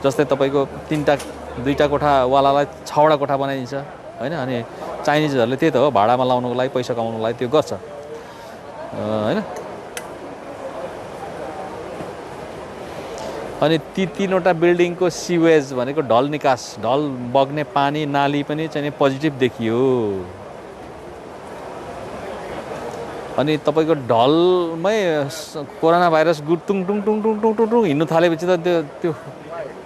जस्तै तपाईको 2टा कोठावालालाई 6 वटा कोठा बनाइदिन्छ हैन। अनि चाइनिजहरूले त्यही त हो भाडामा लाउनको लागि पैसा कमाउनको लागि त्यो गर्छ हैन। अनि ती 3 वटा बिल्डिङको सिवेज भनेको ढल निकास, ढल बग्ने पानी नाली पनि चाहिँ पोजिटिभ देखियो। अनि तपाईको ढलमै कोरोना भाइरस टुङ टुङ टुङ टुङ टुङ टुङ टुङ हिँड्नु थालेपछि त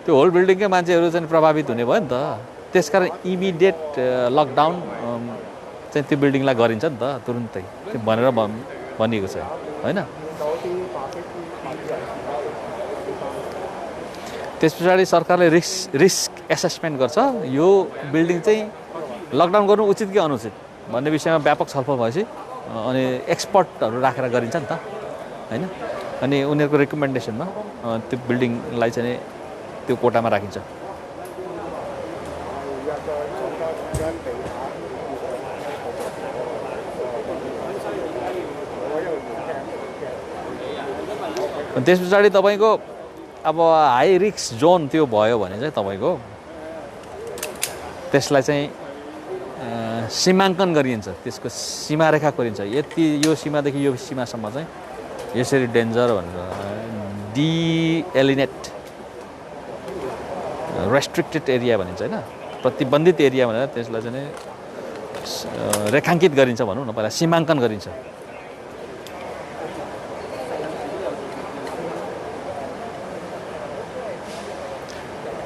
त्यो होल बिल्डिङकै मान्छेहरू चाहिँ प्रभावित हुने भयो नि त। त्यसकारण इमिडिएट लकडाउन चाहिँ त्यो बिल्डिङलाई गरिन्छ नि त तुरुन्तै भनेर भनिएको छ हैन। त्यस पछाडि सरकारले रिस्क एसेसमेन्ट गर्छ। यो बिल्डिङ चाहिँ लकडाउन गर्नु उचित कि अनुचित भन्ने विषयमा व्यापक छलफल भएपछि अनि एक्सपर्टहरू राखेर गरिन्छ नि त हैन। अनि उनीहरूको रिकमेन्डेसनमा त्यो बिल्डिङलाई चाहिँ त्यो कोटामा राखिन्छ। त्यस पछाडि तपाईको अब हाई रिस्क जोन त्यो भयो भने चाहिँ तपाईको त्यसलाई चाहिँ सीमाङ्कन गरिन्छ। त्यसको सीमारेखा गरिन्छ। यति यो सीमादेखि यो सीमासम्म चाहिँ यसरी डेन्जर भनेर डिएलिनेट रेस्ट्रिक्टेड एरिया भनिन्छ होइन, प्रतिबन्धित एरिया भनेर त्यसलाई चाहिँ रेखाङ्कित गरिन्छ भनौँ न, पहिला सीमाङ्कन गरिन्छ।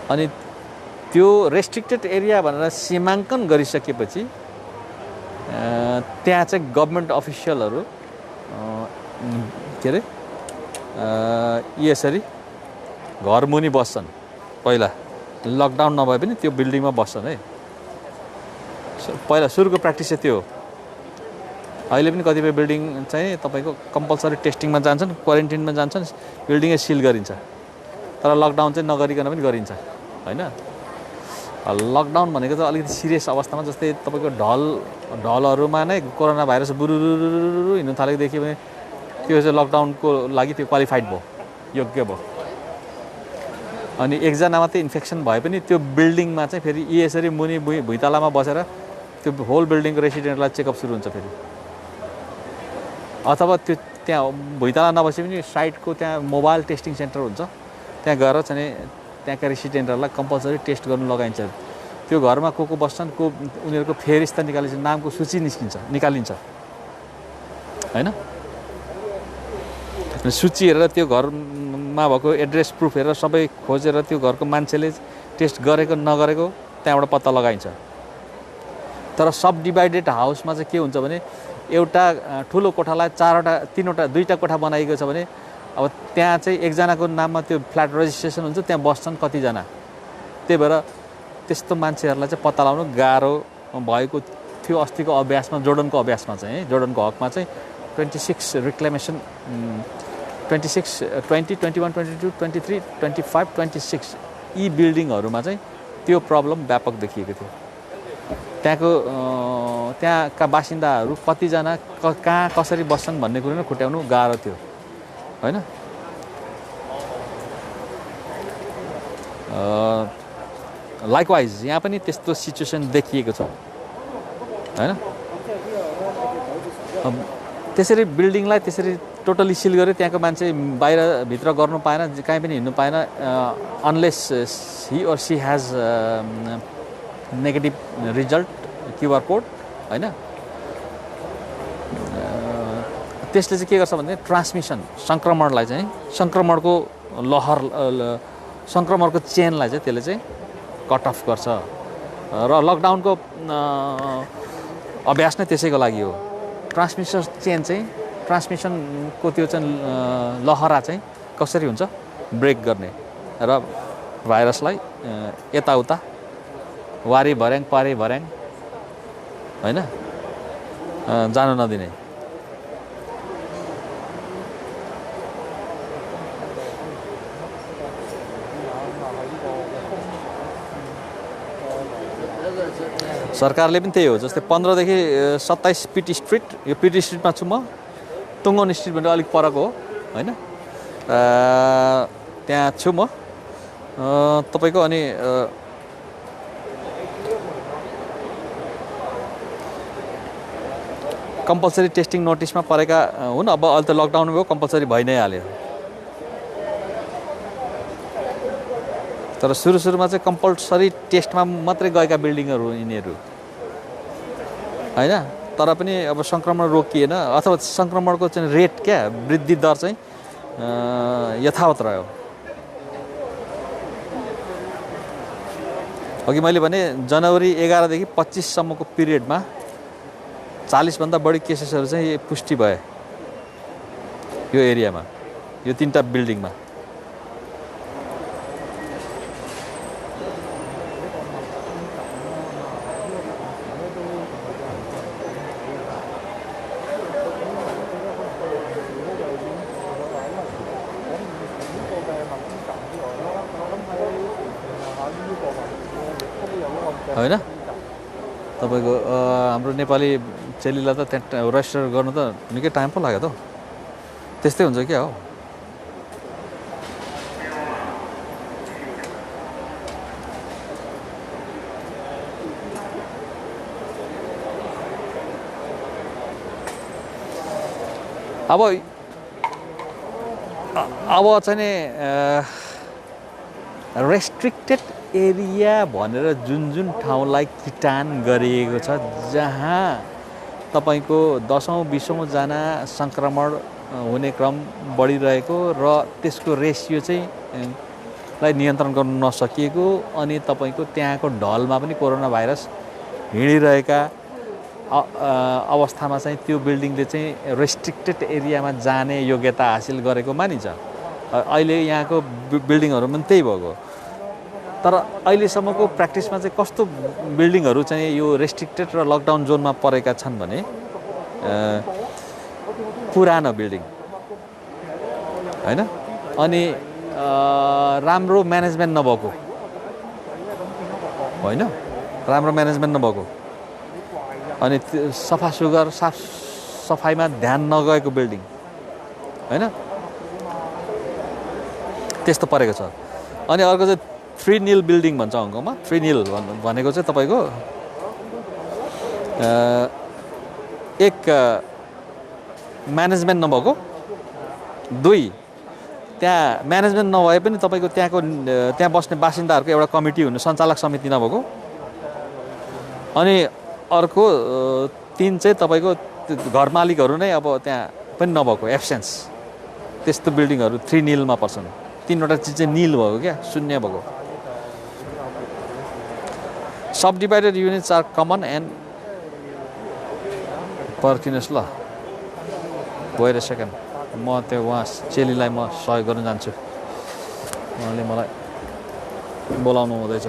अनि त्यो रेस्ट्रिक्टेड एरिया भनेर सीमाङ्कन गरिसकेपछि त्यहाँ चाहिँ गभर्मेन्ट अफिसियलहरू के अरे यसरी घर मुनि बस्छन्। पहिला लकडाउन नभए पनि त्यो बिल्डिङमा बस्छन् है। पहिला सुरुको प्र्याक्टिस चाहिँ त्यो हो। अहिले पनि कतिपय बिल्डिङ चाहिँ तपाईँको कम्पलसरी टेस्टिङमा जान्छन्, क्वारेन्टिनमा जान्छन्, बिल्डिङै सिल गरिन्छ। तर लकडाउन चाहिँ नगरिकन पनि गरिन्छ होइन। लकडाउन भनेको चाहिँ अलिकति सिरियस अवस्थामा, जस्तै तपाईँको ढलहरूमा नै कोरोना भाइरस बुरुरु हिँड्नु थालेकोदेखि भने त्यो चाहिँ लकडाउनको लागि त्यो क्वालिफाइड भयो, योग्य भयो। अनि एकजना मात्रै इन्फेक्सन भए पनि त्यो बिल्डिङमा चाहिँ फेरि यसरी मुनि भुइँतलामा बसेर त्यो होल बिल्डिङको रेसिडेन्टलाई चेकअप सुरु हुन्छ फेरि। अथवा त्यो त्यहाँ भुइँतला नबसे पनि साइडको त्यहाँ मोबाइल टेस्टिङ सेन्टर हुन्छ, त्यहाँ गएर चाहिँ त्यहाँका रेसिडेन्टहरूलाई कम्पलसरी टेस्ट गर्नु लगाइन्छ। त्यो घरमा को बस्छन्, को उनीहरूको फेरिस्त निकालिन्छ, नामको सूची निकालिन्छ होइन। सूची हेरेर त्यो घरमा भएको एड्रेस प्रुफ हेरेर सबै खोजेर त्यो घरको मान्छेले टेस्ट गरेको नगरेको त्यहाँबाट पत्ता लगाइन्छ। तर सब डिभाइडेड हाउसमा चाहिँ के हुन्छ भने एउटा ठुलो कोठालाई दुईवटा कोठा बनाइएको छ भने अब त्यहाँ चाहिँ एकजनाको नाममा त्यो फ्ल्याट रेजिस्ट्रेसन हुन्छ, त्यहाँ बस्छन् कतिजना। त्यही भएर त्यस्तो मान्छेहरूलाई चाहिँ पत्ता लगाउनु गाह्रो भएको थियो। अस्तिको अभ्यासमा जोर्डनको अभ्यासमा चाहिँ जोर्डनको हकमा चाहिँ 26 रिक्लेमेसन 26, 20, 21, 22, 23, 25, 26 यी बिल्डिङहरूमा चाहिँ त्यो प्रब्लम व्यापक देखिएको थियो। त्यहाँका बासिन्दाहरू कतिजना कहाँ कसरी बस्छन् भन्ने कुरो नै खुट्याउनु गाह्रो थियो होइन। लाइकवाइज यहाँ पनि त्यस्तो सिचुएसन देखिएको छ होइन। त्यसरी बिल्डिङलाई त्यसरी टोटली सिल गऱ्यो, त्यहाँको मान्छे भित्र गर्नु पाएन, कहीँ पनि हिँड्नु पाएन अनलेस ही और she has negative result QR code होइन। त्यसले चाहिँ के गर्छ भने ट्रान्समिसन सङ्क्रमणलाई चाहिँ सङ्क्रमणको सङ्क्रमणको चेनलाई चाहिँ त्यसले चाहिँ कट अफ गर्छ। र लकडाउनको अभ्यास नै त्यसैको लागि हो। ट्रान्समिसन चेन चाहिँ ट्रान्समिसनको त्यो चाहिँ लहरा चाहिँ कसरी हुन्छ ब्रेक गर्ने र भाइरसलाई यताउता वारी भर्याङ पारी भर्याङ होइन जानु नदिने। सरकारले पनि त्यही हो। जस्तै 15 देखि 27 पिट स्ट्रिट, यो पिट स्ट्रिटमा छु म, टुङ्गोन स्ट्रिट भनेर अलिक परको हो होइन, त्यहाँ छु म तपाईँको। अनि कम्पलसरी टेस्टिङ नोटिसमा परेका हुन्। अब अहिले त लकडाउन भयो, कम्पलसरी भइ नै हाल्यो। तर सुरुमा चाहिँ कम्पलसरी टेस्टमा मात्रै गएका बिल्डिङहरू यिनीहरू होइन। तर पनि अब सङ्क्रमण रोकिएन, अथवा सङ्क्रमणको चाहिँ रेट वृद्धि दर चाहिँ यथावत रह्यो। अघि मैले भने जनवरी 11 देखि 25 सम्मको पिरियडमा 40 भन्दा बढी केसेसहरू चाहिँ पुष्टि भए यो एरियामा, यो 3टा बिल्डिङमा। होइन तपाईँको हाम्रो नेपाली चेलीलाई त त्यहाँ रेजिस्टर गर्नु त निकै टाइम पो लाग्यो त। त्यस्तै हुन्छ क्या हो। अब अब चाहिँ नि रेस्ट्रिक्टेड एरिया भनेर जुन ठाउँलाई किटान गरिएको छ जहाँ तपाईको 10औं 20औं जना संक्रमण हुने क्रम बढिरहेको र त्यसको रेसियो चाहिँ लाई नियन्त्रण गर्न नसकिएको अनि तपाईको त्यहाँको ढलमा पनि कोरोना भाइरस हिँडिरहेका अवस्थामा चाहिँ त्यो बिल्डिङले चाहिँ रेस्ट्रिक्टेड एरियामा जाने योग्यता हासिल गरेको मानिन्छ। अहिले यहाँको बिल्डिङहरु पनि त्यही भएको। तर अहिलेसम्मको प्र्याक्टिसमा चाहिँ कस्तो बिल्डिङहरु चाहिँ यो रेस्ट्रिक्टेड र लकडाउन जोनमा परेका छन् भने पुरानो बिल्डिङ हैन अनि राम्रो म्यानेजमेन्ट नभएको हैन राम्रो म्यानेजमेन्ट नभएको अनि सफा सुग्घर साफ सफाइमा ध्यान नगएको बिल्डिङ हैन त्यस्तो परेको छ। अनि अर्को चाहिँ 3 नील बिल्डिङ भन्छ हङकङमा। 3 नील भनेको चाहिँ तपाईको एक म्यानेजमेन्ट नभएको, 2 त्यहाँ म्यानेजमेन्ट नभए पनि तपाईको त्यहाँ बस्ने बासिन्दाहरुको एउटा कमिटी हुनु सञ्चालक समिति नभएको, अनि अर्को 3 चाहिँ तपाईको घर मालिकहरु नै अब त्यहाँ पनि नभएको, एब्सेन्स। त्यस्तो बिल्डिङहरु 3 नीलमा पर्छन्। 3 वटा चिज चाहिँ नील भएको क्या, शून्य भएको। सबडिभाइडेड युनिट्स आर कमन एन्ड पर्किनेस् ल। वेट अ सेकेन्ड, म त्यो वहाँ चेलीलाई म सहयोग गर्न जान्छु। उहाँले मलाई बोलाउनु हुँदैछ।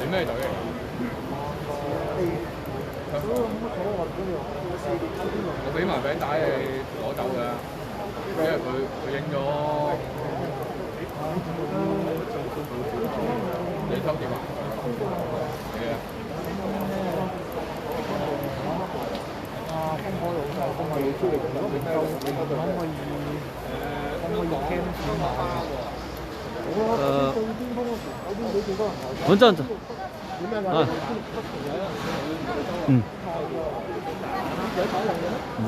咩隊嘅？我俾埋餅帶你攞走㗎，因為佢影咗你偷電話。係啊。封開好晒，封開出嚟，可唔可以聽錢碼？हुन्छ हुन्छ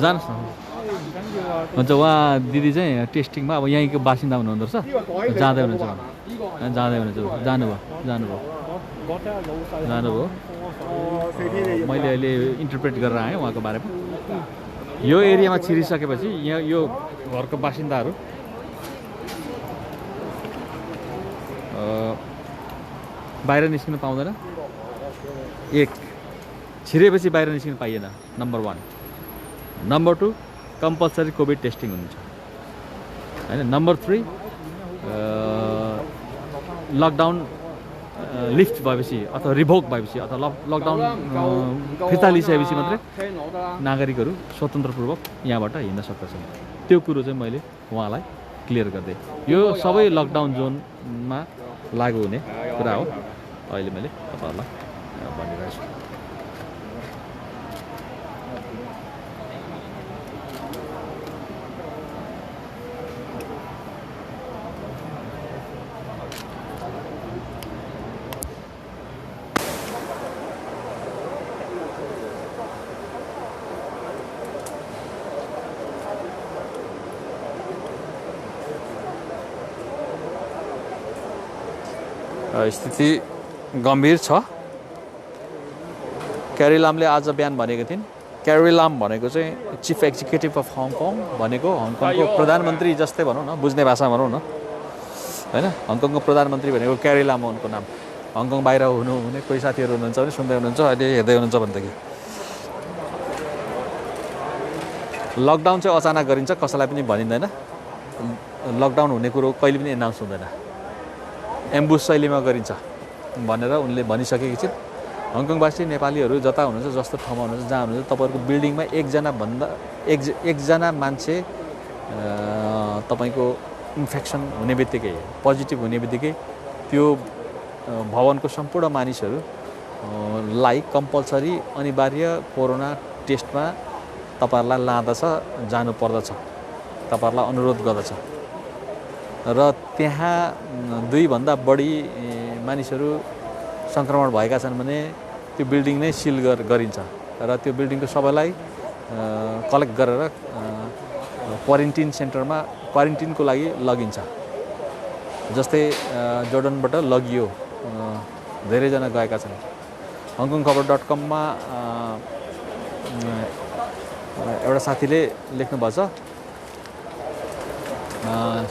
जानुहोस् न। हुन्छ उहाँ दिदी चाहिँ टेस्टिङमा अब यहीँको बासिन्दा हुनुहुँदो रहेछ, जाँदै हुनुहुन्छ जानुभयो। मैले अहिले इन्टरप्रेट गरेर आएँ उहाँको बारेमा। यो एरियामा छिरिसकेपछि यहाँ यो घरको बासिन्दाहरू बाहिर निस्किन पाउँदैन। 1 छिरेपछि बाहिर निस्किन पाइएन, number 1। Number 2 compulsory covid testing हुन्छ हैन। नम्बर 3 लकडाउन लिफ्ट भएपछि अथवा रिभोक भएपछि अथवा लकडाउन फिर्ता लिइसकेपछि मात्रै नागरिकहरू स्वतन्त्रपूर्वक यहाँबाट हिँड्न सक्दछन्। त्यो कुरो चाहिँ मैले उहाँलाई क्लियर गर्दै, यो सबै लकडाउन जोनमा लागू हुने कुरा हो। अहिले मैले तपाईहरुलाई भनिरहेको छु। स्थिति गम्भीर छ। क्यारी लामले आज बिहान भनेको थिइन्। क्यारी लाम भनेको चाहिँ चिफ एक्जिक्युटिभ अफ हङकङ भनेको हङकङको प्रधानमन्त्री जस्तै भनौँ न, बुझ्ने भाषामा भनौँ न। होइन हङकङको प्रधानमन्त्री भनेको क्यारी लामा उनको नाम हङकङ बाहिर हुने कोही साथीहरू हुनुहुन्छ भने सुन्दै हुनुहुन्छ अहिले हेर्दै हुनुहुन्छ भनेदेखि लकडाउन चाहिँ अचानक गरिन्छ कसैलाई पनि भनिँदैन लकडाउन हुने कुरो कहिले पनि एनाउन्स हुँदैन एम्बुस शैलीमा गरिन्छ भनेर उनले भनिसकेकी छिन् हङकङवासी नेपालीहरू जता हुनुहुन्छ जस्तो ठाउँमा हुनुहुन्छ जहाँ हुनुहुन्छ तपाईँहरूको बिल्डिङमा एकजना मान्छे तपाईँको इन्फेक्सन हुने बित्तिकै पोजिटिभ हुने बित्तिकै त्यो भवनको सम्पूर्ण मानिसहरूलाई कम्पलसरी अनिवार्य कोरोना टेस्टमा तपाईँहरूलाई लाँदछ जानुपर्दछ तपाईँहरूलाई अनुरोध गर्दछ र त्यहाँ 2 भन्दा बढी मानिसहरू सङ्क्रमण भएका छन् भने त्यो बिल्डिङ नै सिल गरिन्छ र त्यो बिल्डिङको सबैलाई कलेक्ट गरेर क्वारेन्टिन सेन्टरमा क्वारेन्टिनको लागि लगिन्छ जस्तै जोर्डनबाट लगियो धेरैजना गएका छन् hongkongkhabar.com मा एउटा साथीले लेख्नुभएको छ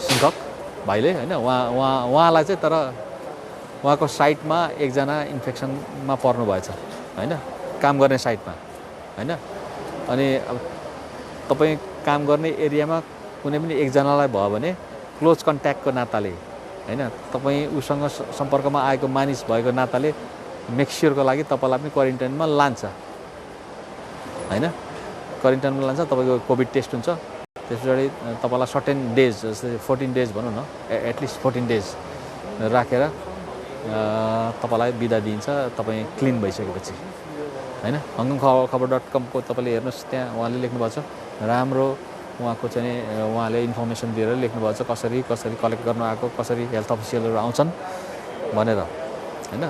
सिङ्खक भाइले होइन उहाँलाई चाहिँ तर उहाँको साइटमा एकजना इन्फेक्सनमा पर्नु भएछ होइन काम गर्ने साइटमा होइन अनि अब तपाईँ काम गर्ने एरियामा कुनै पनि एकजनालाई भयो भने क्लोज कन्ट्याक्टको नाताले होइन तपाईँ उसँग सम्पर्कमा आएको मानिस भएको नाताले मेक्स्योरको लागि तपाईँलाई पनि क्वारेन्टाइनमा लान्छ होइन क्वारेन्टाइनमा लान्छ तपाईँको कोभिड टेस्ट हुन्छ त्यस पछाडि तपाईँलाई सर्टेन डेज जस्तै 14 डेज भनौँ न एटलिस्ट 14 डेज राखेर तपाईँलाई बिदा दिन्छ तपाईँ क्लिन भइसकेपछि होइन hongkongkhabar.com को तपाईँले हेर्नुहोस् त्यहाँ उहाँले लेख्नुभएको छ राम्रो उहाँको चाहिँ उहाँले इन्फर्मेसन दिएर लेख्नुभएको छ कसरी कलेक्ट गर्नु आएको कसरी हेल्थ अफिसियलहरू आउँछन् भनेर होइन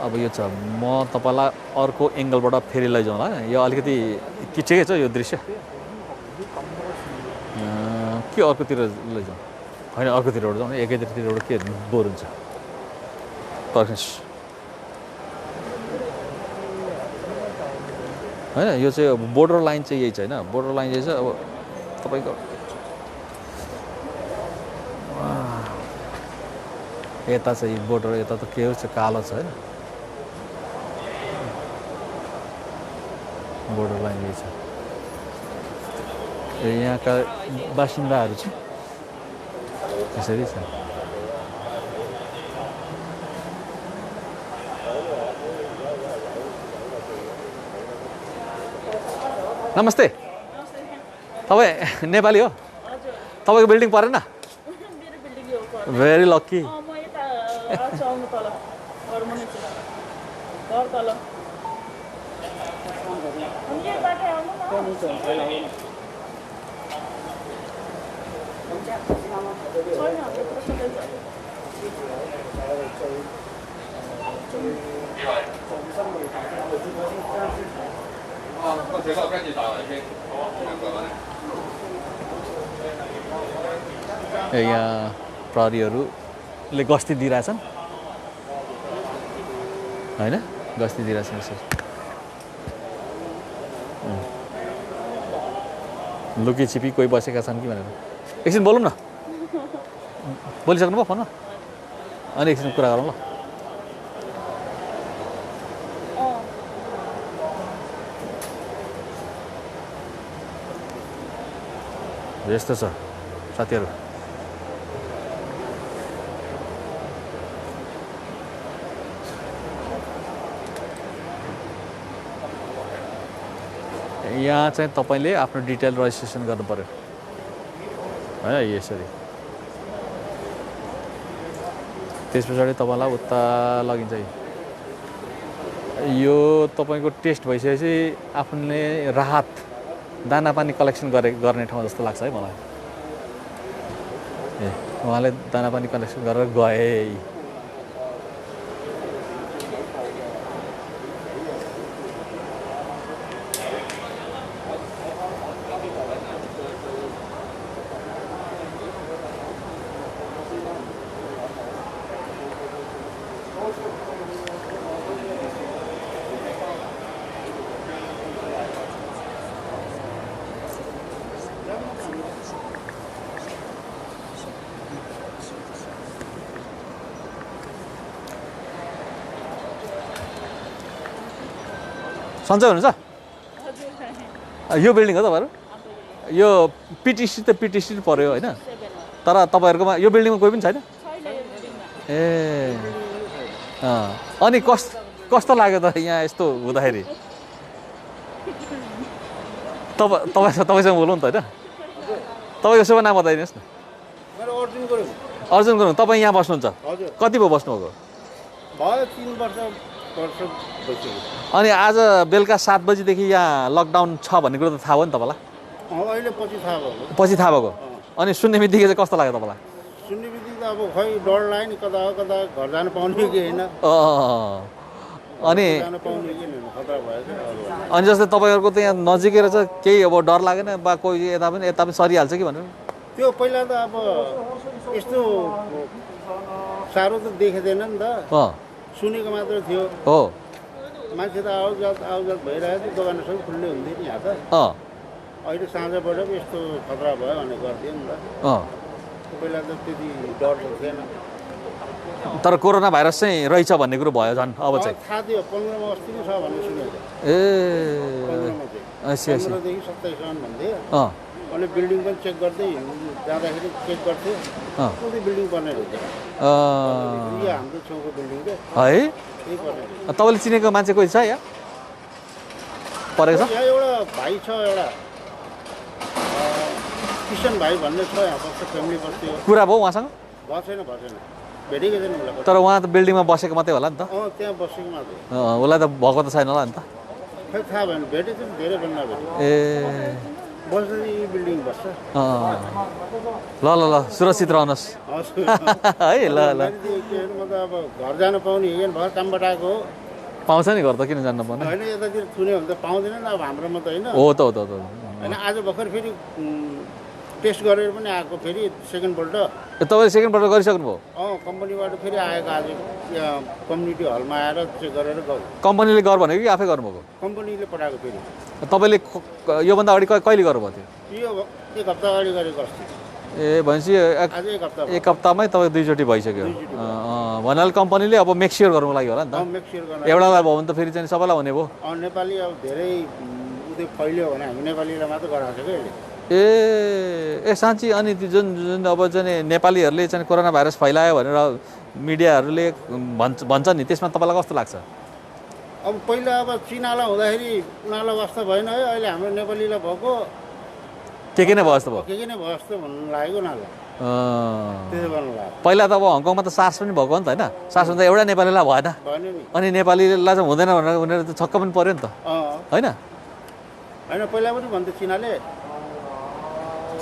अब यो छ म तपाईँलाई अर्को एङ्गलबाट फेरि लैजाउँला यो अलिकति ठिकै छ यो दृश्य के अर्कोतिर लैजाउँ होइन अर्कोतिरबाट जाउँ एकैतिरबाट के बोर हुन्छ पर्खिनुहोस् होइन यो चाहिँ अब बोर्डर लाइन चाहिँ यही छ होइन बोर्डर लाइन यही छ अब तपाईँको यता चाहिँ बोर्डर यता त के हो कालो छ होइन बोर्डर लाइन यही छ यहाँका बासिन्दाहरू चाहिँ त्यसरी छ नमस्ते तपाईँ नेपाली हो तपाईँको बिल्डिङ परेन भेरी लक्की यहाँ प्रहरीहरूले गस्ती दिइरहेछन् होइन गस्ती दिइरहेछन् यसरी लुकी छिपी कोही बसेका छन् कि भनेर एकछिन बोलौँ न बोलिसक्नुभयो फोनमा अनि एकछिन कुरा गरौँ ल यस्तो छ साथीहरू यहाँ चाहिँ तपाईँले आफ्नो डिटेल रेजिस्ट्रेसन गर्नु पर्यो होइन यसरी त्यस पछाडि तपाईँलाई उता लगिन्छ यो तपाईँको टेस्ट भइसकेपछि आफूले राहत दानापानी कलेक्सन गर्ने ठाउँ जस्तो लाग्छ है मलाई ए उहाँले दानापानी कलेक्सन गरेर गए सन्चै हुनुहुन्छ यो बिल्डिङ हो तपाईँहरू यो पिटी स्ट्रिट त पिटी स्ट्रिट पऱ्यो होइन तर तपाईँहरूकोमा यो बिल्डिङमा कोही पनि छैन ए अनि कस्तो लाग्यो त यहाँ यस्तो हुँदाखेरि तपाईँसँग बोलौँ त होइन तपाईँको शुभ नाम बताइदिनुहोस् न अर्जुन गुरुङ तपाईँ यहाँ बस्नुहुन्छ कति भयो बस्नुभएको भयो 3 वर्ष भइसक्यो अनि आज बेलुका 7 बजीदेखि यहाँ लकडाउन छ भन्ने कुरो त थाहा भयो नि तपाईँलाई अहिले पछि थाहा भयो पछि थाहा भएको अनि सुन्ने बित्तिकै चाहिँ कस्तो लाग्यो तपाईँलाई सुन्ने बित्तिकै त अब खै डर लाग्यो नि कता कता घर जानु पाउने कि होइन अनि जानु पाउने कि होइन खतरा भयो अनि जस्तै तपाईँहरूको त यहाँ नजिकै रहेछ केही अब डर लागेन बा कोही यता पनि सरिहाल्छ कि भनेर त्यो पहिला त अब यस्तो साह्रो त देखेदैन नि त सुनेको मात्र थियो हो मान्छे त आउजात भइरहेको थियो दोकान सबै खुल्लै हुन्थ्यो नि यहाँ त अहिले साँझबाट पो यस्तो खतरा भयो भने गर्थ्यो नि त पहिला त त्यति डर थिएन तर कोरोना भाइरस चाहिँ रहेछ भन्ने कुरो भयो झन् अब चाहिँ थाहा थियो 15 मा अस्ति नै छ भन्ने सुनेको ए 15 देखि 27 सम्म भन्थ्यो अनि बिल्डिङ पनि चेक गर्दै जाँदाखेरि चेक गर्थ्यो कुनै बिल्डिङ बन्ने रहेछ यो हाम्रो छेउको बिल्डिङ के है त्यही बन्ने तपाईँले चिनेको मान्छे कोही छ यहाँ परेको छ यहाँ एउटा भाइ छ एउटा किसन भाइ भन्ने छ यहाँ बस्छ फ्यामिली बस्थ्यो कुरा भयो उहाँसँग छैन भेटेको छैन उसलाई तर उहाँ त बिल्डिङमा बसेको मात्रै होला नि त त्यहाँ बसेको मात्रै उसलाई त भएको त छैन होला नि त खै थाहा भएन भेटेको थियो धेरै बेला नभेटेको ए बस्छ यी बिल्डिङ बस्छ ल सुरक्षित रहनुहोस् है ल म त अब घर जानु पाउने हेन भएर कामबाट आएको हो पाउँछ नि घर त किन जानु पर्ने होइन यतातिर थुन्यो भने त पाउँदैन नि अब हाम्रोमा त होइन हो त होइन आज भर्खर फेरि टेस्ट गरेर पनि आएको फेरि सेकेन्डपल्ट तपाईँले सेकेन्डपल्ट गरिसक्नु भयो कम्पनीबाट फेरि आएको आज यहाँ कम्युनिटी हलमा आएर चेक गरेर गयो कम्पनीले गर भनेको कि आफै गर्नुभएको कम्पनीले पठाएको फेरि तपाईँले योभन्दा अगाडि कहिले गर्नुभएको थियो यो 1 हप्ता अगाडि गरेको अस्ति ए भनेपछि आज 1 हप्ता 1 हप्तामै तपाईँ 2 चोटि भइसक्यो भन्नाले कम्पनीले अब मेक स्योर गर्नुको लागि होला नि त मेक स्योर गर्न एउटालाई भयो भने त फेरि चाहिँ सबैलाई हुने भयो नेपाली अब धेरै उयो फैल्यो भने हामी नेपालीलाई मात्र गराएको छ क्या ए साँच्ची अनि जुन अब चाहिँ नेपालीहरूले चाहिँ कोरोना भाइरस फैलायो भनेर मिडियाहरूले भन्छ नि त्यसमा तपाईँलाई कस्तो लाग्छ अब पहिला अब चिनालाई हुँदाखेरि उनीहरूलाई वास्ता भएन है अहिले हाम्रो नेपालीलाई भएको के नै भयो जस्तो भयो के नै भयो जस्तो भन्नु लागेको उनीहरूलाई त्यसो गर्नु लाग्यो पहिला त अब हङकङमा त सार्स पनि भएको नि त होइन सार्स त एउटा नेपालीलाई भएन अनि नेपालीलाई चाहिँ हुँदैन भनेर उनीहरू त छक्क पनि पऱ्यो नि त होइन पहिला पनि भन्थ्यो चिनाले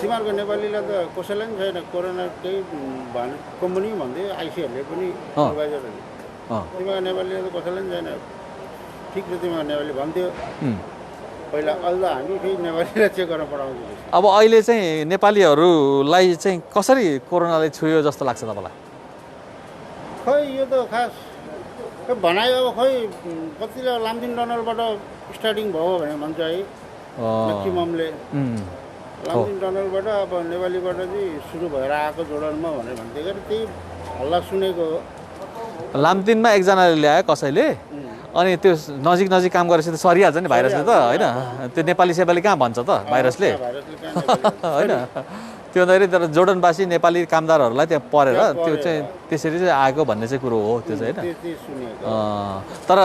सीमाको नेपालीलाई त कसैलाई पनि छैन कोरोना केही भने कम्पनी भन्थ्यो आइसीहरूले पनि सुपरभाइजरहरूले तिमीको नेपालीलाई त कसैलाई पनि छैन ठिक छ तिमीको नेपाली भन्थ्यो पहिला अहिले हामी फेरि नेपालीलाई चेक गर्न पठाउँछौँ अब अहिले चाहिँ नेपालीहरूलाई चाहिँ कसरी कोरोनाले छुयो जस्तो लाग्छ तपाईँलाई खै यो त खास भनाइ अब खै कतिले लामदिङ टनलबाट स्टार्टिङ भयो भने भन्छ है म्याक्सिममले लामदिङ टनलबाट अब नेपालीबाट चाहिँ सुरु भएर आएको जोडनमा भनेर भन्थ्यो कि त्यही हल्ला सुनेको हो लामदिङमा एकजनाले ल्यायो कसैले अनि त्यो नजिक काम गरेपछि त सरिहाल्छ नि भाइरसले त होइन त्यो नेपाली सेवाली कहाँ भन्छ त भाइरसले होइन त्यो भन्दाखेरि तर जोर्डनवासी नेपाली कामदारहरूलाई त्यहाँ परेर त्यो चाहिँ त्यसरी चाहिँ आएको भन्ने चाहिँ कुरो हो त्यो चाहिँ होइन तर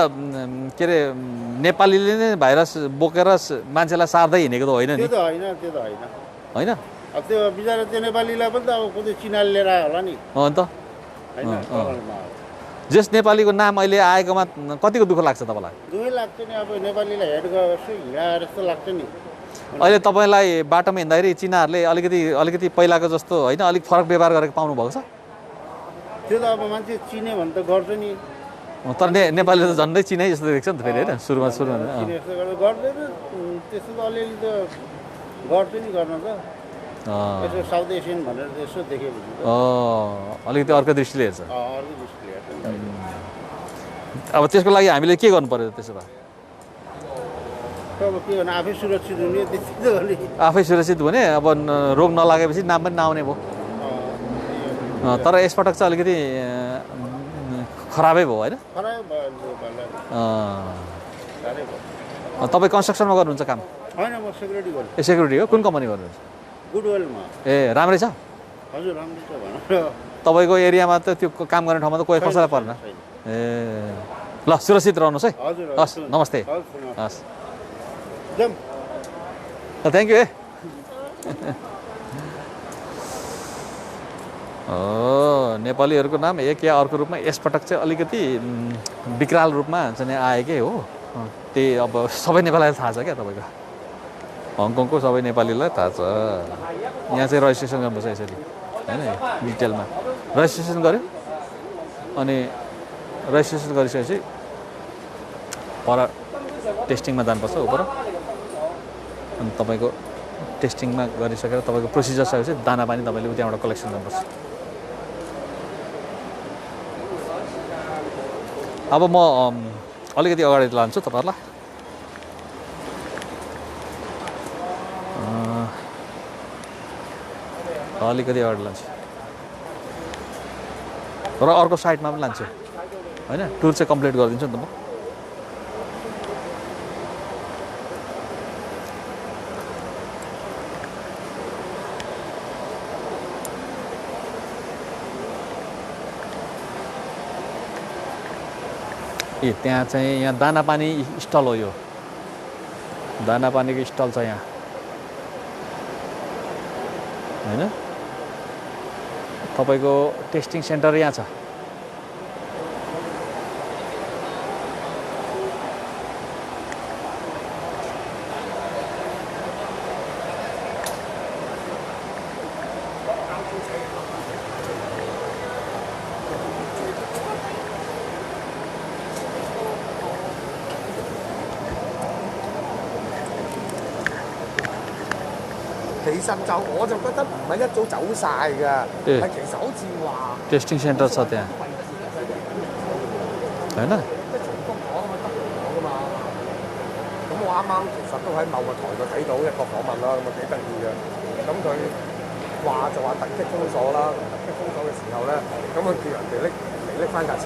के अरे नेपालीले नै भाइरस बोकेर मान्छेलाई सार्दै हिँडेको त होइन नि त्यो त होइन होइन त्यो बिचरा त्यो नेपालीलाई पनि त अब कुनै चिनाले लिएर आयो होला नि हो नि त जस नेपालीको नाम अहिले आएकोमा कतिको दुःख लाग्छ तपाईँलाई दुःखै लाग्छ नि अब नेपालीलाई हेड गरेर हिँडाएर जस्तो लाग्छ नि अहिले तपाईँलाई बाटोमा हिँड्दाखेरि चिनाहरूले अलिकति पहिलाको जस्तो होइन अलिक फरक व्यवहार गरेको पाउनु भएको छ त्यो त अब मान्छे चिने भने त गर्छ नि तर नेपालीले त झन्डै चिनाइ जस्तो देख्छ नि त फेरि होइन सुरुमा गर्दैन त्यस्तो त अलिअलि त गर्छ नि गर्न त यसो साउथ एसियन भनेर यसो देखेपछि अलिकति अर्को दृष्टिले हेर्छ अर्को दृष्टिले हेर्छ अब त्यसको लागि हामीले के गर्नु पर्यो त्यसो भए अब के गर्नु आफै सुरक्षित हुने त्यति त गर्ने आफै सुरक्षित हुने अब रोग नलागेपछि नाम पनि नआउने भयो तर यसपटक चाहिँ अलिकति खराबै भयो होइन तपाईँ कन्स्ट्रक्सनमा गर्नुहुन्छ काम होइन म सेक्युरिटी गर्छु ए सेक्युरिटी हो कुन कम्पनी गर्नुहुन्छ गुडवेलमा ए राम्रै छ हजुर राम्रो छ भनेर तपाईँको एरियामा त त्यो काम गर्ने ठाउँमा त कोही कसैलाई पर्न ए ल सुरक्षित रहनुहोस् है हजुर हस् नमस्ते हस् हस् जाऊँ ल थ्याङ्क यू है नेपालीहरूको नाम एक या अर्को रूपमा यसपटक चाहिँ अलिकति विकराल रूपमा चाहिँ आएकै हो त्यही अब सबै नेपालीलाई थाहा छ क्या तपाईँको हङकङको सबै नेपालीलाई थाहा छ यहाँ चाहिँ रजिस्ट्रेसन गर्नुपर्छ यसरी होइन डिटेलमा रजिस्ट्रेसन गऱ्यो अनि रजिस्ट्रेसन गरिसकेपछि पर टेस्टिङमा जानुपर्छ उपर अनि तपाईँको टेस्टिङमा गरिसकेर तपाईँको प्रोसिजर सकेपछि दाना पानी तपाईँले त्यहाँबाट कलेक्सन गर्नुपर्छ अब म अलिकति अगाडि लान्छु तपाईँहरूलाई अलिकति अगाडि लान्छु र अर्को साइडमा पनि लान्छु होइन टुर चाहिँ कम्प्लिट गरिदिन्छु नि त म ए त्यहाँ चाहिँ यहाँ दाना पानी स्टल हो यो दाना पानीको स्टल छ यहाँ होइन तपाईँको टेस्टिङ सेन्टर यहाँ छ其實我就覺得唔係一早走晒㗎，係其實好似話 टेस्टिङ सेन्टर छ त्यहाँ होइन 即係重複講咁樣得咗㗎嘛。咁我啱啱其實都喺某個台度睇到一個訪問啦，咁啊幾得意嘅。咁佢就話突擊封鎖啦，突擊封鎖嘅時候咧，咁佢叫人哋拎翻架車。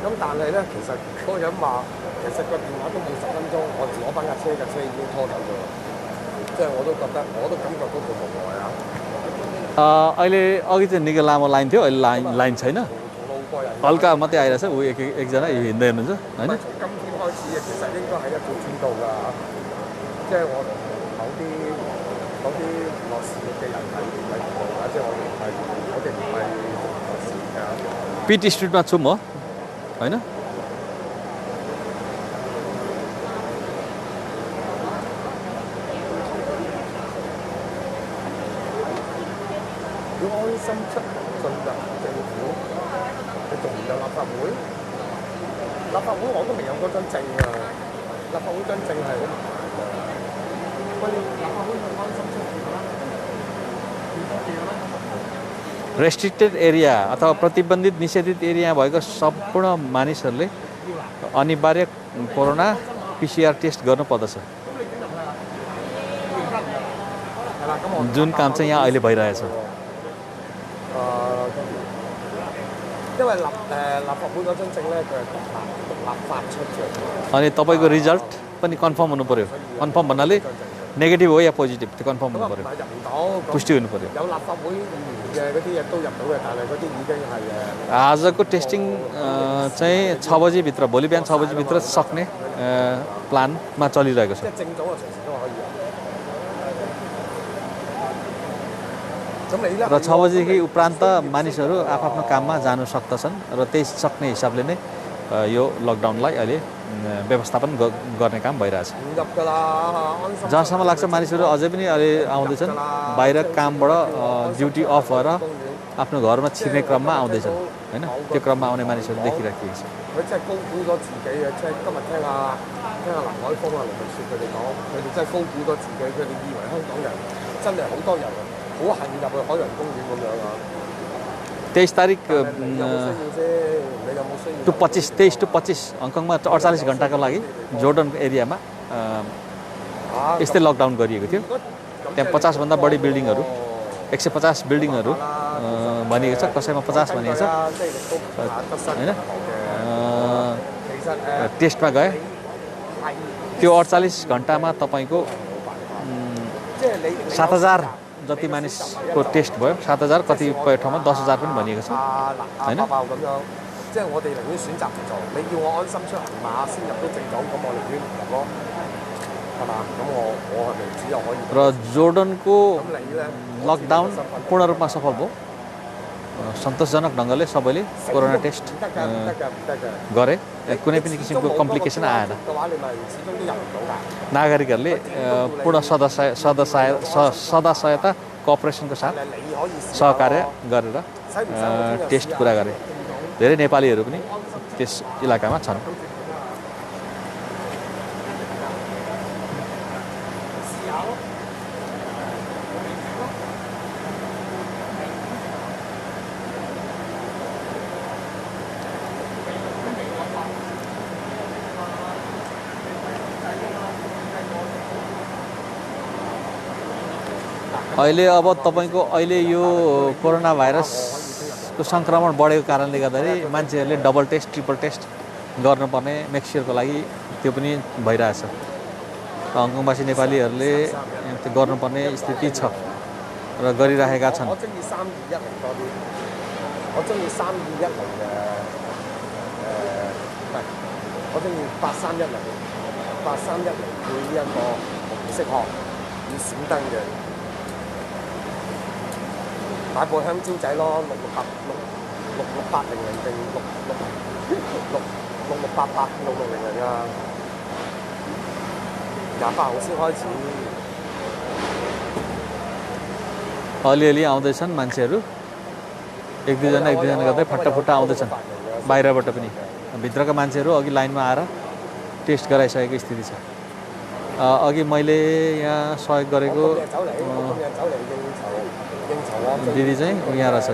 咁但係咧，其實嗰個人話，其實個電話都冇10分鐘，我哋攞翻架車已經拖走咗。即係我都覺得，我都感覺到佢無奈啊。अहिले अघि चाहिँ निकै लामो लाइन थियो अहिले लाइन छैन हल्का मात्रै आइरहेछ ऊ एकजना हिँड्दै हुनुहुन्छ होइन 從今天開始其實應該係一早知道㗎，即係我某啲樂視嘅人係做㗎，即係我哋唔係樂視嘅。पिट स्ट्रिटमा छु म होइन要安心出行進入政府，你仲唔有立法會？立法會我都未有嗰張證啊！立法會張證係好麻煩㗎。喂，你立法會就安心出行啦。रेस्ट्रिक्टेड एरिया अथवा प्रतिबन्धित निषेधित एरिया भएको सम्पूर्ण मानिसहरूले अनिवार्य कोरोना पिसिआर टेस्ट गर्नुपर्दछ जुन काम चाहिँ यहाँ अहिले भइरहेछ 因為立法會嗰張證咧，佢係獨立發出嘅。 अनि तपाईँको रिजल्ट पनि कन्फर्म हुनु पर्यो कन्फर्म भन्नाले नेगेटिभ हो या पोजिटिभ त्यो कन्फर्म हुनु पर्यो 入唔到， पुष्टि हुनु पर्यो 有立法會議員嘅嗰啲嘢都入到嘅，但係嗰啲已經係 आजको टेस्टिङ चाहिँ 6 बजीभित्र भोलि बिहान 6 बजीभित्र सक्ने प्लानमा चलिरहेको छ 即係政總啊，隨時都可以啊。咁你咧？ र 6 बजीदेखि उपरान्त मानिसहरू आफ्नो काममा जानु सक्दछन् र त्यही सक्ने हिसाबले नै यो लकडाउनलाई अहिले व्यवस्थापन गर्ने काम भइरहेछ 唔入㗎啦，安心。 जहाँसम्म लाग्छ मानिसहरू अझै पनि अहिले आउँदैछन् बाहिर कामबाट ड्युटी अफ भएर आफ्नो घरमा छिर्ने क्रममा आउँदैछन् होइन त्यो क्रममा आउने मानिसहरू देखिराखिएको छ 佢真係高估咗自己嘅，即係今日聽林海峰啊、盧覓雪佢哋講，佢哋真係高估咗自己，佢哋以為香港人真係好多人好恨入去海洋公園咁樣啊。 23 तारिक 你有冇需要啫？你有冇需要？ टु 25 23 टु 25 हङकङमा 48 घन्टाको लागि जोर्डन एरियामा यस्तै लकडाउन गरिएको थियो त्यहाँ 50 भन्दा बढी बिल्डिङहरू 150 बिल्डिङहरू भनिएको छ कसैमा 50 भनिएको छ होइन टेस्टमा गए त्यो 48 घन्टामा तपाईँको 7,000 जति मानिसको टेस्ट भयो 7,000 कतिपय ठाउँमा 10,000 पनि भनिएको छ हैन 即係我哋寧願選擇唔做。你叫我安心出行碼先入到政總，咁我寧願唔入咯，係嘛？咁我係咪只有可以？ र जोर्डनको 咁你咧 लकडाउन पूर्ण रूपमा सफल भयो सन्तोषजनक ढङ्गले सबैले कोरोना टेस्ट 唔得㗎，唔得㗎，唔得㗎。 गरे कुनै पनि किसिमको कम्प्लिकेसन आएन 嘅話，你咪始終都入唔到㗎。 नागरिकहरूले पूर्ण सदाशयता कोअपरेसनको साथ 你可以試下 सहकार्य गरेर टेस्ट पुरा गरे धेरै नेपालीहरू पनि त्यस इलाकामा छन् अहिले अब तपाईको अहिले यो कोरोना भाइरसको संक्रमण बढेको कारणले गर्दाखेरि मान्छेहरूले डबल टेस्ट ट्रिपल टेस्ट गर्नुपर्ने मेक्सियरको लागि त्यो पनि भइरहेछ हङकङवासी नेपालीहरूले त्यो गर्नुपर्ने स्थिति छ र गरिरहेका छन् 我中意321零多啲，我中意321零嘅唔係，我中意8310，配呢一個紅色殼與閃燈嘅。 買部香蕉仔咯，66800定6688660啊，28號先開始。 अलिअलि आउँदैछन् मान्छेहरू एक दुईजना गर्दै फट्टाफुट्टा आउँदैछन् बाहिरबाट पनि भित्रका मान्छेहरू अघि लाइनमा आएर टेस्ट गराइसकेको स्थिति छ अघि मैले यहाँ सहयोग गरेको दिदी चाहिँ यहाँ रहेछ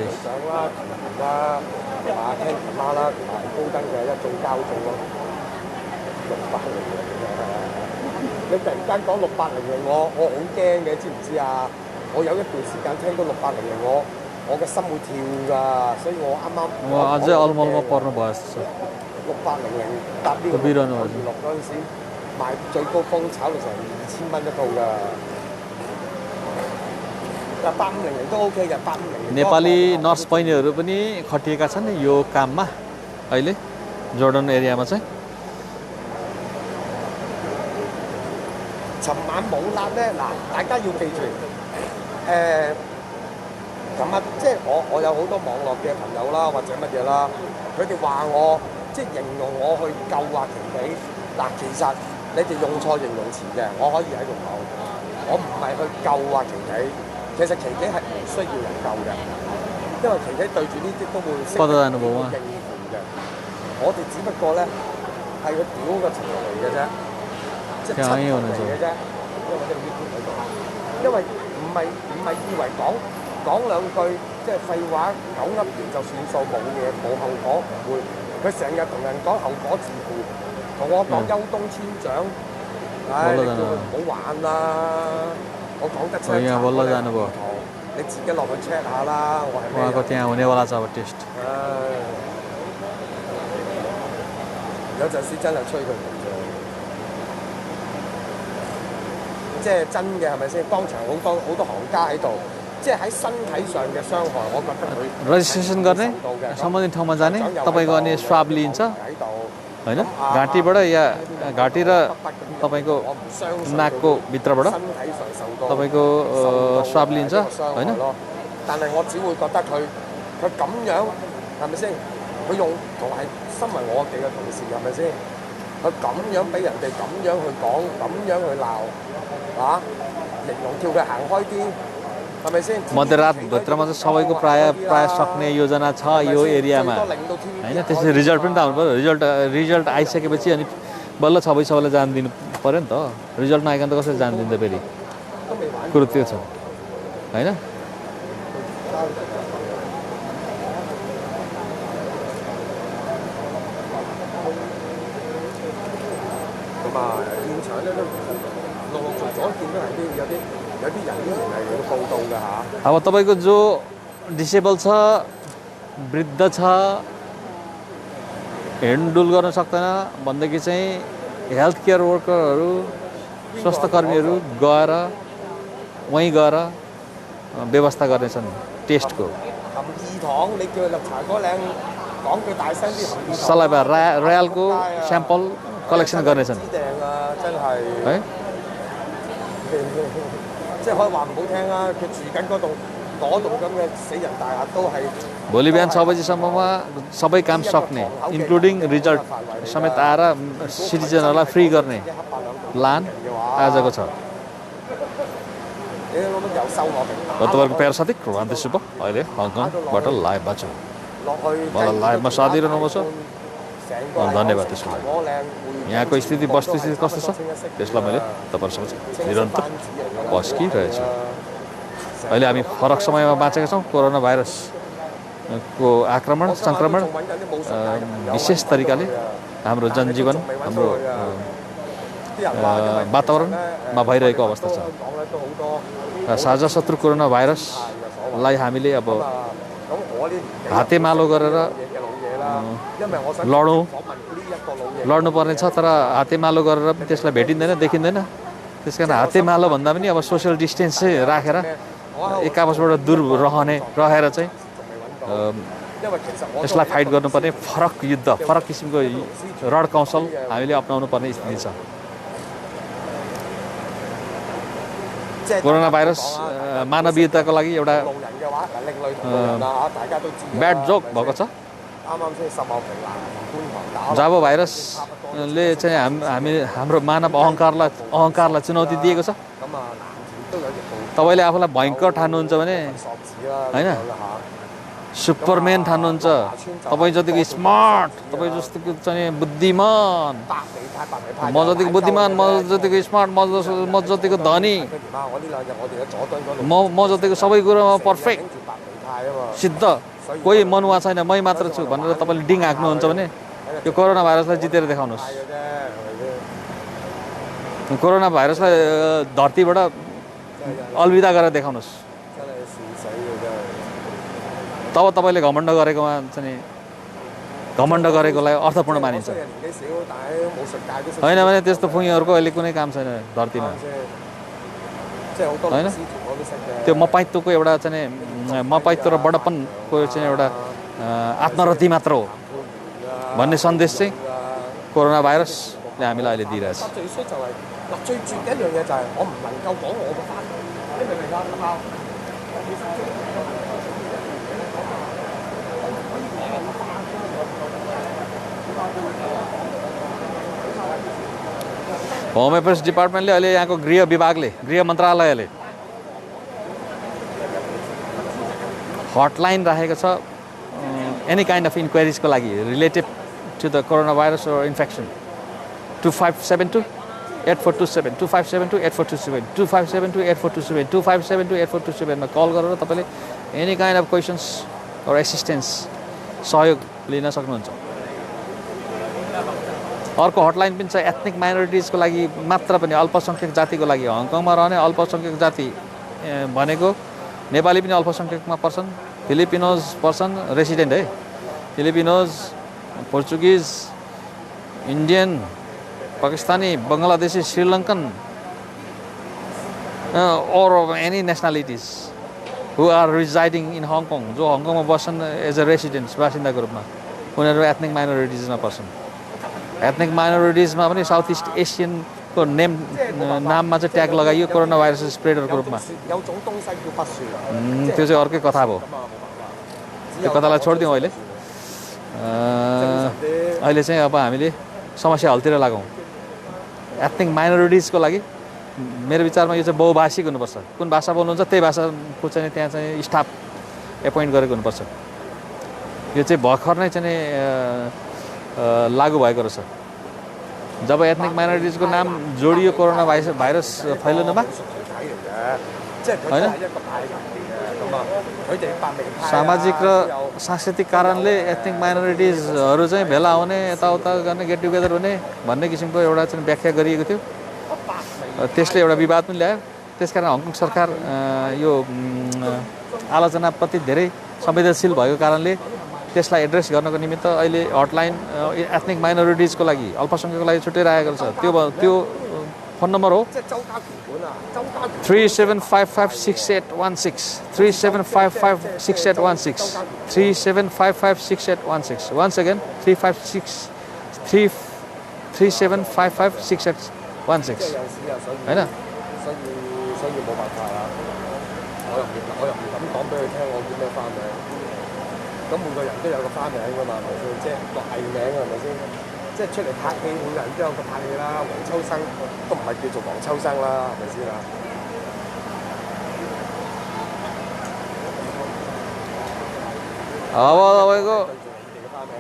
你突然間講6800我好驚嘅，知唔知啊？我有一段時間聽到6800我嘅心會跳㗎，所以我啱啱我अझै अलमलमा पर्नु भयो 6800搭呢個娛樂嗰陣時，賣最高峰炒到成2000蚊一套㗎。但8500都 OK 嘅，8500 नेपाली नर्स बहिनीहरू पनि खटिएका छन् यो काममा अहिले जोर्डन एरियामा चाहिँ 尋晚冇辣咧，嗱，大家要記住，琴日即係我有好多網絡嘅朋友啦，或者乜嘢啦，佢哋話我即係形容我去救啊琪琪，嗱，其實你哋用錯形容詞嘅，我可以喺度講，我唔係去救啊琪琪，其實琪琪係唔需要人救嘅，因為琪琪對住呢啲都會識應付嘅，我哋只不過咧係佢屌個程度嚟嘅啫。 即係親嚟嘅啫，因為唔係以為講兩句即係廢話狗噏完就算數冇嘢冇後果唔會，佢成日同人講後果自負，同我講優東村長，唉你叫佢唔好玩啦，我講得清楚，你自己落去 check 下啦，我係咩人？ उहाँको त्यहाँ हुनेवाला छ अब टेस्ट 有陣時真係吹佢唔脹。 即係真嘅係咪先？當場好多行家喺度，即係喺身體上嘅傷害，我覺得佢 रजिस्ट्रेसन गर्ने सम्बन्धित ठाउँमा जाने तपाईँको अनि स्वाब लिन्छ हैन घाँटीबाट या घाँटी र तपाईँको नाकको भित्रबाट तपाईँको स्वाब लिन्छ हैन 但係我只會覺得佢咁樣係咪先？佢用同係身為我哋嘅同事係咪先？佢咁樣俾人哋咁樣去講，咁樣去鬧。 形容叫佢行開啲，係咪先？ मध्यरातभित्रमा चाहिँ सबैको प्राय सक्ने योजना छ यो एरियामा हैन त्यसपछि रिजल्ट पनि त आउनु पर्यो रिजल्ट आइसकेपछि अनि बल्ल सबैले जान दिनु पर्यो नि त रिजल्ट नआइकन त कसरी जान दिन्छ फेरि कुरो त्यो छ हैन अब तपाईको जो डिसेबल छ वृद्ध छ हिँडडुल गर्न सक्दैन भन्दाखेरि चाहिँ हेल्थ केयर वर्करहरू स्वास्थ्य कर्मीहरू गएर वहीँ गएर व्यवस्था गर्नेछन् टेस्टको 含二糖，你叫佢綠茶哥靚講句大聲啲，含二糖。 सलाइभा रयालको स्याम्पल कलेक्सन गर्नेछन् 指定啊，真係。है 即係可以話唔好聽啊，佢住緊嗰棟咁嘅死人大廈都係。 भोलि बिहान 6 बजीसम्ममा सबै काम सक्ने इन्क्लुडिङ रिजल्ट समेत आएर सिटिजनहरूलाई फ्री गर्ने प्लान आजको छ तपाईँहरूको प्यारो साथी क्रान्ति सुब्बा अहिले हङकङबाट लाइभमा छु मलाई लाइभमा साथ दिइरहनुभएको छ धन्यवाद त्यसको लागि यहाँको स्थिति वस्तुस्थिति कस्तो छ त्यसलाई मैले तपाईँहरूसँग निरन्तर पस्किरहेछु अहिले हामी फरक समयमा बाँचेका छौँ कोरोना भाइरसको आक्रमण सङ्क्रमण विशेष तरिकाले हाम्रो जनजीवन हाम्रो वातावरणमा भइरहेको अवस्था छ साझा शत्रु कोरोना भाइरसलाई हामीले अब हातेमालो गरेर लड्नुपर्ने छ तर हातेमालो गरेर पनि त्यसलाई भेटिँदैन देखिँदैन त्यस कारण हातेमालो भन्दा पनि अब सोसियल डिस्टेन्स चाहिँ राखेर एक आपसबाट दूर रहेर चाहिँ यसलाई फाइट गर्नुपर्ने फरक युद्ध फरक किसिमको रण कौशल हामीले अपनाउनु पर्ने स्थिति छ कोरोना भाइरस मानवीयताको लागि एउटा ब्याड जोक भएको छ जाबो भाइरसले चाहिँ हाम्रो मानव अहङ्कारलाई चुनौती दिएको छ तपाईँले आफूलाई भयङ्कर ठान्नुहुन्छ भने हैन सुपरम्यान ठान्नुहुन्छ तपाईँ जतिको स्मार्ट तपाईँ जतिको चाहिँ बुद्धिमान म जतिको बुद्धिमान म जतिको स्मार्ट म जतिको धनी म जतिको सबै कुरोमा पर्फेक्ट सिद्ध कोही मनुवा छैन मै मात्र छु भनेर तपाईँले डिङ हाँक्नुहुन्छ भने यो कोरोना भाइरसलाई जितेर देखाउनुहोस् कोरोना भाइरसलाई धरतीबाट अलविदा गरेर देखाउनुहोस् तब तपाईँले घमण्ड गरेकोमा चाहिँ घमण्ड गरेकोलाई अर्थपूर्ण मानिन्छ होइन भने त्यस्तो फुइँहरूको अहिले कुनै काम छैन धरतीमा होइन त्यो मपाइत्वको एउटा चाहिँ मपाइत्व र बडपनको चाहिँ एउटा आत्मरति मात्र हो भन्ने सन्देश चाहिँ कोरोना भाइरसले हामीलाई अहिले दिइरहेछ होम एफेयर्स डिपार्टमेन्टले अहिले यहाँको गृह मन्त्रालयले हटलाइन राखेको छ एनी काइन्ड अफ इन्क्वायरिजको लागि related to the corona virus or infection 2572 8427 2572 8427 2572 8427 2572 8427 मा कल गरेर तपाईँले any kind of questions or assistance सहयोग लिन सक्नुहुन्छ अर्को हटलाइन पनि छ एथनिक माइनोरिटिजको लागि मात्र पनि अल्पसङ्ख्यक जातिको लागि हङकङमा रहने अल्पसङ्ख्यक जाति भनेको नेपाली पनि अल्पसङ्ख्यकमा पर्छन् फिलिपिनोज पर्छन् रेसिडेन्ट है Filipinos Portuguese Indian Pakistani Bangladeshi Sri Lankan or any nationalities who are residing in Hong Kong जो हङकङमा बस्छन् एज अ रेसिडेन्ट्स बासिन्दाको रूपमा उनीहरू एथनिक माइनोरिटिजमा पर्छन् एथनिक माइनोरिटिजमा पनि साउथ इस्ट एसियनको नाममा चाहिँ ट्याग लगाइयो कोरोना भाइरस स्प्रेडरको रूपमा त्यो चाहिँ अर्कै कथा भयो त्यो कथालाई छोडिदिउँ अहिले चाहिँ अब हामीले समस्या हलतिर लागौँ एथनिक माइनोरिटिजको लागि मेरो विचारमा यो चाहिँ बहुभाषिक हुनुपर्छ कुन भाषा बोल्नुहुन्छ त्यही भाषाको चाहिँ त्यहाँ चाहिँ स्टाफ एपोइन्ट गरेको हुनुपर्छ यो चाहिँ भर्खर नै चाहिँ लागू भएको रहेछ जब एथनिक माइनोरिटिजको नाम जोडियो कोरोना भाइरस फैलिनुमा होइन सामाजिक र सांस्कृतिक कारणले एथनिक माइनोरिटिजहरू चाहिँ भेला हुने यताउता गर्ने गेट टुगेदर हुने भन्ने किसिमको एउटा चाहिँ व्याख्या गरिएको थियो त्यसले एउटा विवाद पनि ल्यायो त्यसकारण हङकङ सरकार यो आलोचनाप्रति धेरै संवेदनशील भएको कारणले त्यसलाई एड्रेस गर्नको निमित्त अहिले हटलाइन एथनिक माइनोरिटिजको लागि अल्पसङ्ख्यकको लागि छुट्टै राखेको छ त्यो फोन नम्बर हो 37556816 37556816 37556816 once again 37556816 係啦。所以冇辦法啦。我又唔敢講俾佢聽我叫咩花名。咁每個人都有個花名㗎嘛，係咪先？即係個藝名係咪先？即係出嚟拍戲，每個人都有個拍戲啦。黃秋生都唔係叫做黃秋生啦，係咪先啊？अब तपाईँको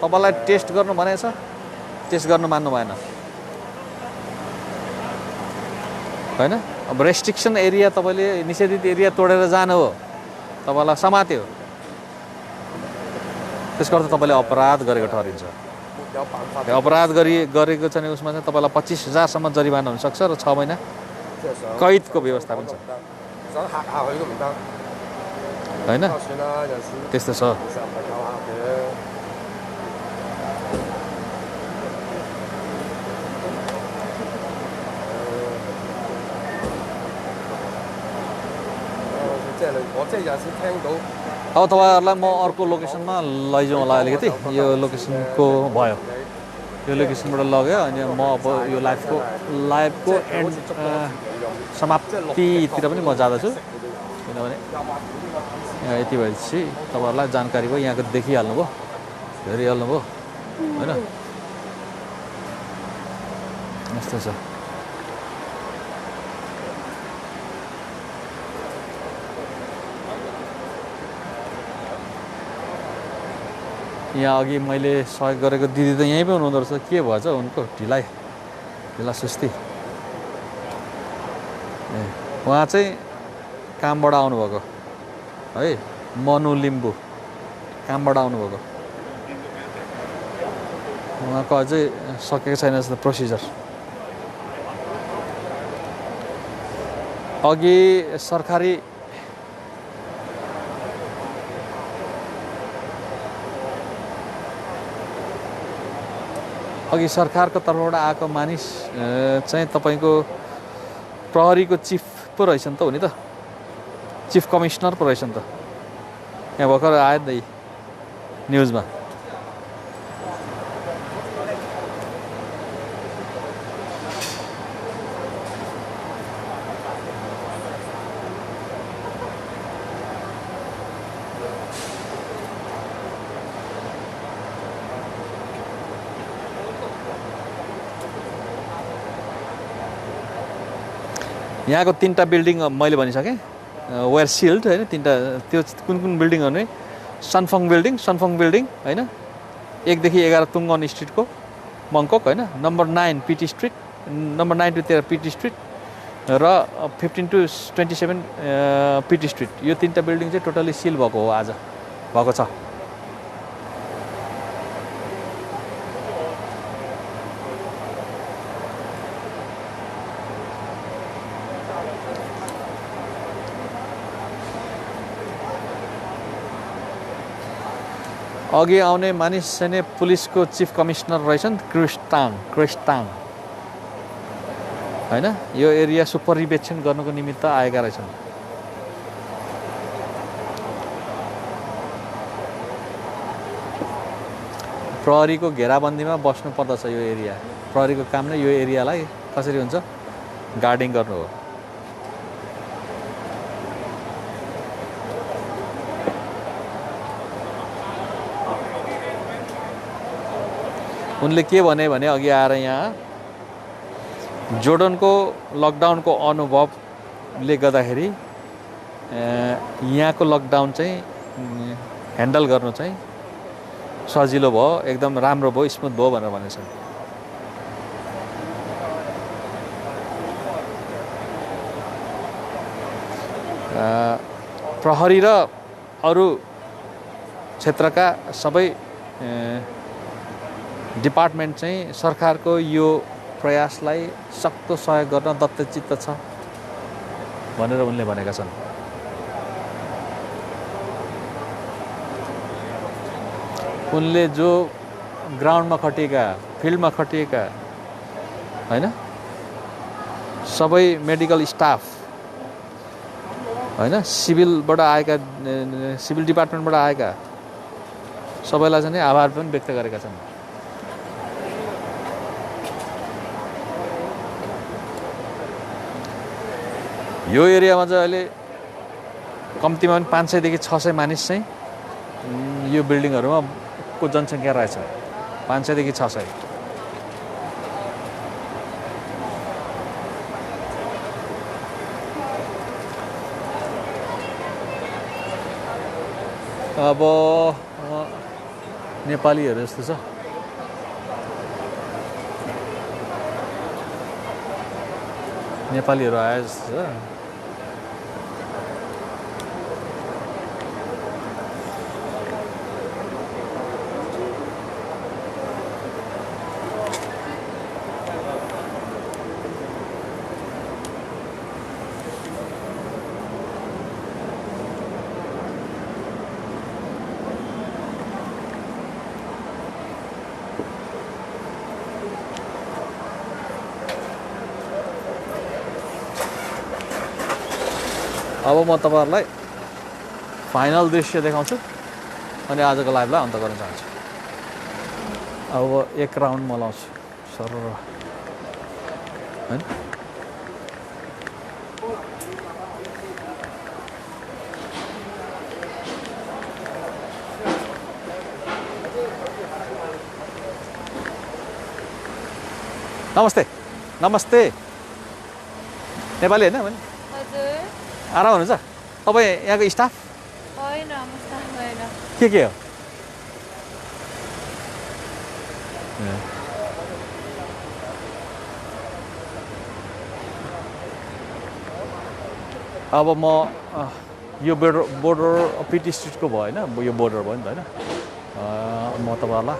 तपाईँलाई टेस्ट गर्नु भनेको छ, टेस्ट गर्नु मान्नु भएन होइन। अब रेस्ट्रिक्सन एरिया तपाईँले निषेधित एरिया तोडेर जानु हो, तपाईँलाई समात्यो, त्यसको अर्थ तपाईँले अपराध गरेको ठहरिन्छ। अपराध गरेको छ भने उसमा चाहिँ तपाईँलाई 25,000सम्म जरिवाना हुनसक्छ र 6 महिना कैदको व्यवस्था पनि छ होइन। त्यस्तो छ। अब तपाईँहरूलाई म अर्को लोकेसनमा लैजाउँ होला अलिकति। यो लोकेसनको भयो, यो लोकेसनबाट लग्यो अनि म अब यो लाइभको एन्ड समाप्तितिर पनि म जाँदछु, किनभने यति भएपछि तपाईँहरूलाई जानकारी भयो, यहाँको देखिहाल्नुभयो, हेरिहाल्नुभयो होइन। यस्तो छ। यहाँ अघि मैले सहयोग गरेको दिदी त यहीँ पनि हुनुहुँदो रहेछ। के भएछ उनको ढिला सुस्ती? उहाँ चाहिँ कामबाट आउनुभएको है, मनु लिम्बू कामबाट आउनुभएको। उहाँको अझै सकेको छैन जस्तो प्रोसिजर। अघि सरकारी सरकारको तर्फबाट आएको मानिस चाहिँ तपाईँको प्रहरीको चिफ पो रहेछ नि त, हो नि त, चिफ कमिसनर पो रहेछ नि त। यहाँ भर्खर आयो नि त न्युजमा। यहाँको 3टा बिल्डिङ मैले भनिसकेँ, वेयर सिल्ड होइन। 3टा त्यो कुन बिल्डिङ हो भने सनफङ बिल्डिङ होइन, 1 देखि 11 तुङ्गन स्ट्रिटको मङ्कोक होइन, number 9 Pitt street, number 9 to 13 Pitt street र 15 to 27 पिटी स्ट्रिट। यो 3टा बिल्डिङ चाहिँ टोटली सिल भएको हो, आज भएको छ। अघि आउने मानिस चाहिँ पुलिसको चिफ कमिसनर रहेछन्, क्रिस्टाङ होइन। यो एरिया सुपरिवेक्षण गर्नको निमित्त आएका रहेछन्। प्रहरीको घेराबन्दीमा बस्नु पर्दछ यो एरिया। प्रहरीको काम नै यो एरियालाई कसरी हुन्छ गार्डिङ गर्नु हो। उनले के भने अघि आएर यहाँ जोर्डनको लकडाउनको अनुभवले गर्दाखेरि यहाँको लकडाउन चाहिँ ह्यान्डल गर्नु चाहिँ सजिलो भयो, एकदम राम्रो भयो, स्मुथ भयो भनेर भनेछन्। प्रहरी र अरू क्षेत्रका सबै डिपार्टमेन्ट चाहिँ सरकारको यो प्रयासलाई सक्दो सहयोग गर्न दत्तचित्त छ भनेर उनले भनेका छन्। उनले जो ग्राउन्डमा खटिएका फिल्डमा खटिएका हैन सबै मेडिकल स्टाफ हैन सिभिलबाट आएका सिभिल डिपार्टमेन्टबाट आएका सबैलाई चाहिँ आभार पनि व्यक्त गरेका छन्। यो एरियामा चाहिँ अहिले कम्तीमा पनि 500 देखि 600 मानिस चाहिँ यो बिल्डिङहरुमा को जनसङ्ख्या रहेछ 500 देखि 600। अब नेपालीहरु जस्तो छ। नेपालीहरु आए जस्तो छ। अब म तपाईहरुलाई फाइनल दृश्य देखाउँछु अनि आजको लाइभलाई अन्त गर्न चाहन्छु। अब एक राउन्ड म लाउँछु सर हैन। नमस्ते नमस्ते नेपाली हैन भने आराम हुनुहुन्छ तपाई यहाँको स्टाफ होइन म स्टाफ होइन के हो अब म यो बोर्डर पिटी स्ट्रिटको भयो हैन यो बोर्डर भयो नि त हैन म तपाईहरुलाई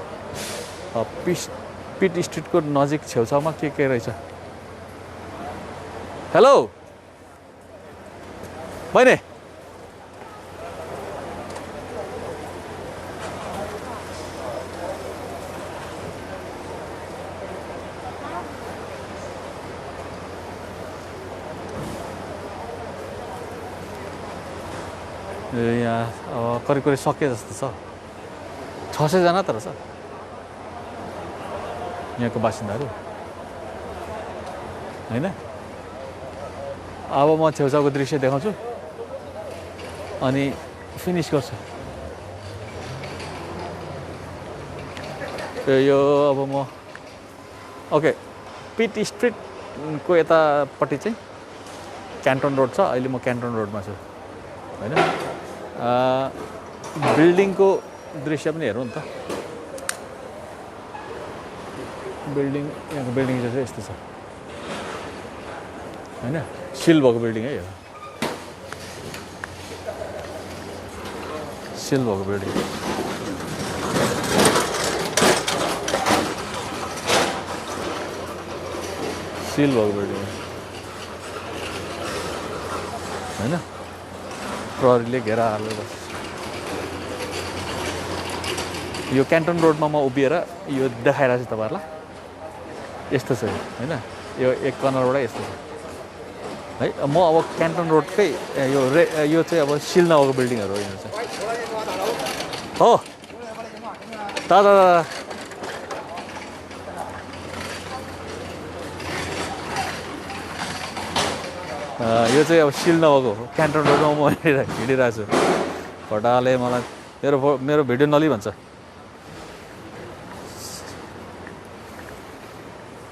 पिटी स्ट्रिटको नजिक छेउछाउमा के रहेछ। हेलो बहिनी यहाँ करिब सके जस्तो छ 600 जना तर छ यहाँको बासिन्दाहरू हैन। अब म छेउछाउको दृश्य देखाउँछु अनि फिनिश गर्छु। यो अब म ओके पिट स्ट्रिटको यतापट्टि चाहिँ क्यान्टन रोड छ। अहिले म क्यान्टन रोडमा छु हैन। बिल्डिङको दृश्य पनि हेरौँ नि त। बिल्डिङ यहाँको बिल्डिङ चाहिँ यस्तो छ हैन। सिल भएको बिल्डिङ है यो सिल भएको बिल्डिङ। सिल भएको बिल्डिङ हैन। प्रहरीले घेरा हालेर यो क्यान्टन रोडमा म उभिएर यो देखाइरहेको छु तपाईहरुलाई। यस्तो छ हैन यो एक कर्नरबाट यस्तो छ है। म अब क्यान्टन रोडकै यो चाहिँ अब सिल नभएको बिल्डिङहरु हो यो चाहिँ हो दादा यो चाहिँ अब सिल नभएको क्यान्टन रोडमा म हिँडिरहेको छु। भटाले मलाई मेरो भिडियो नलि भन्छ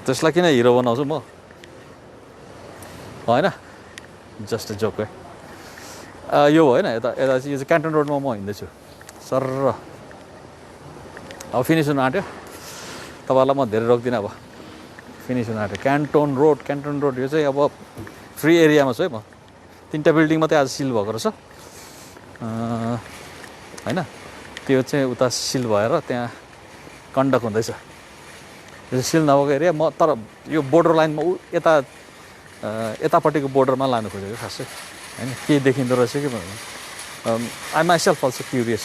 त्यसलाई किन हिरो बनाउँछु म हैन जस्ट अ जोक है। यो होइन यता यो चाहिँ क्यान्टन रोडमा म हिँड्दैछु सर। अब फिनिस हुन आँट्यो तपाईहरुलाई म धेरै रोक्दिनँ। अब फिनिस हुन आँट्यो क्यान्टन रोड यो चाहिँ अब फ्री एरियामा छु है म। 3टा बिल्डिङ मात्रै आज सिल भएको रहेछ हैन। त्यो चाहिँ उता सिल भएर त्यहाँ कन्डक्ट हुँदैछ। यो सिल नभएको एरिया म तर यो बोर्डर लाइनमा यतापट्टिको बोर्डरमा लानु खोजेको खासै हैन। के देखिँदो रहेछ कि I myself also curious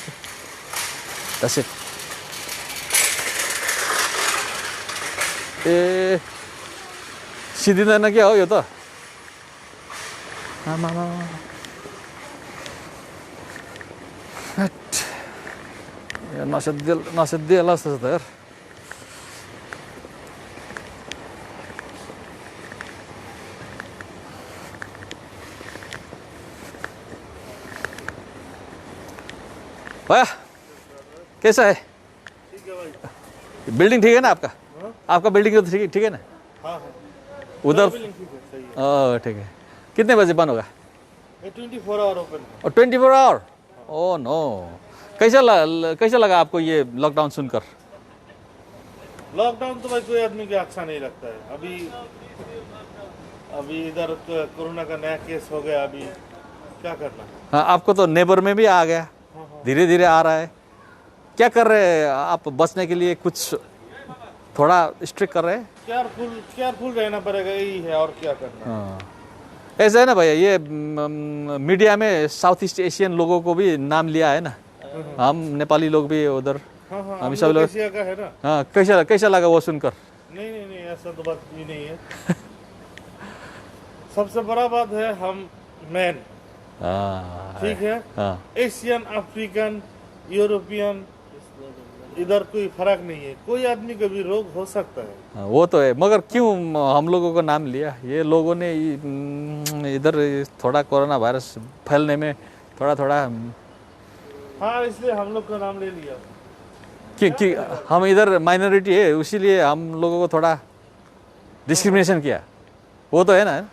that's it. ए सिधिँदैन क्या हो यो त आमा नसिद्धिहाल्ला जस्तो छ त यार भैया कैसा है बिल्डिंग ठीक है ना आपका आपका बिल्डिंग तो ठीक है ना उधर ठीक है कितने बजे बंद होगा 24 आवर ओपन और 24 आवर ओह नो कैसा लगा आपको ये लॉकडाउन सुनकर लॉकडाउन तो भाई कोई आदमी को अच्छा नहीं लगता है अभी इधर कोरोना का नया केस हो गया अभी क्या करना हाँ आपको तो नेबर में भी आ गया धीरे धीरे आ रहा है क्या कर रहे हैं आप बचने के लिए कुछ थोड़ा स्ट्रिक्ट कर रहे हैं केयरफुल रहना पड़ेगा यही है और क्या करना हाँ ऐसा है ना भैया ये मीडिया में साउथ ईस्ट एशियन लोगों को भी नाम लिया है ना हम नेपाली लोग भी उधर हम सब लोग का है ना हाँ कैसा लगा वो सुनकर नहीं ऐसा तो बात भी नहीं है सबसे बड़ा बात है हम मैन ठीक है एशियन अफ्रीकन यूरोपियन इधर कोई फर्क नहीं है कोई आदमी का भी रोग हो सकता है वो तो है मगर क्यों हम लोगों को नाम लिया ये लोगों ने इधर थोड़ा कोरोना वायरस फैलने में थोड़ा हाँ इसलिए हम लोग का नाम ले लिया कि हम इधर माइनॉरिटी है इसीलिए हम लोगों को थोड़ा डिस्क्रिमिनेशन किया वो तो है ना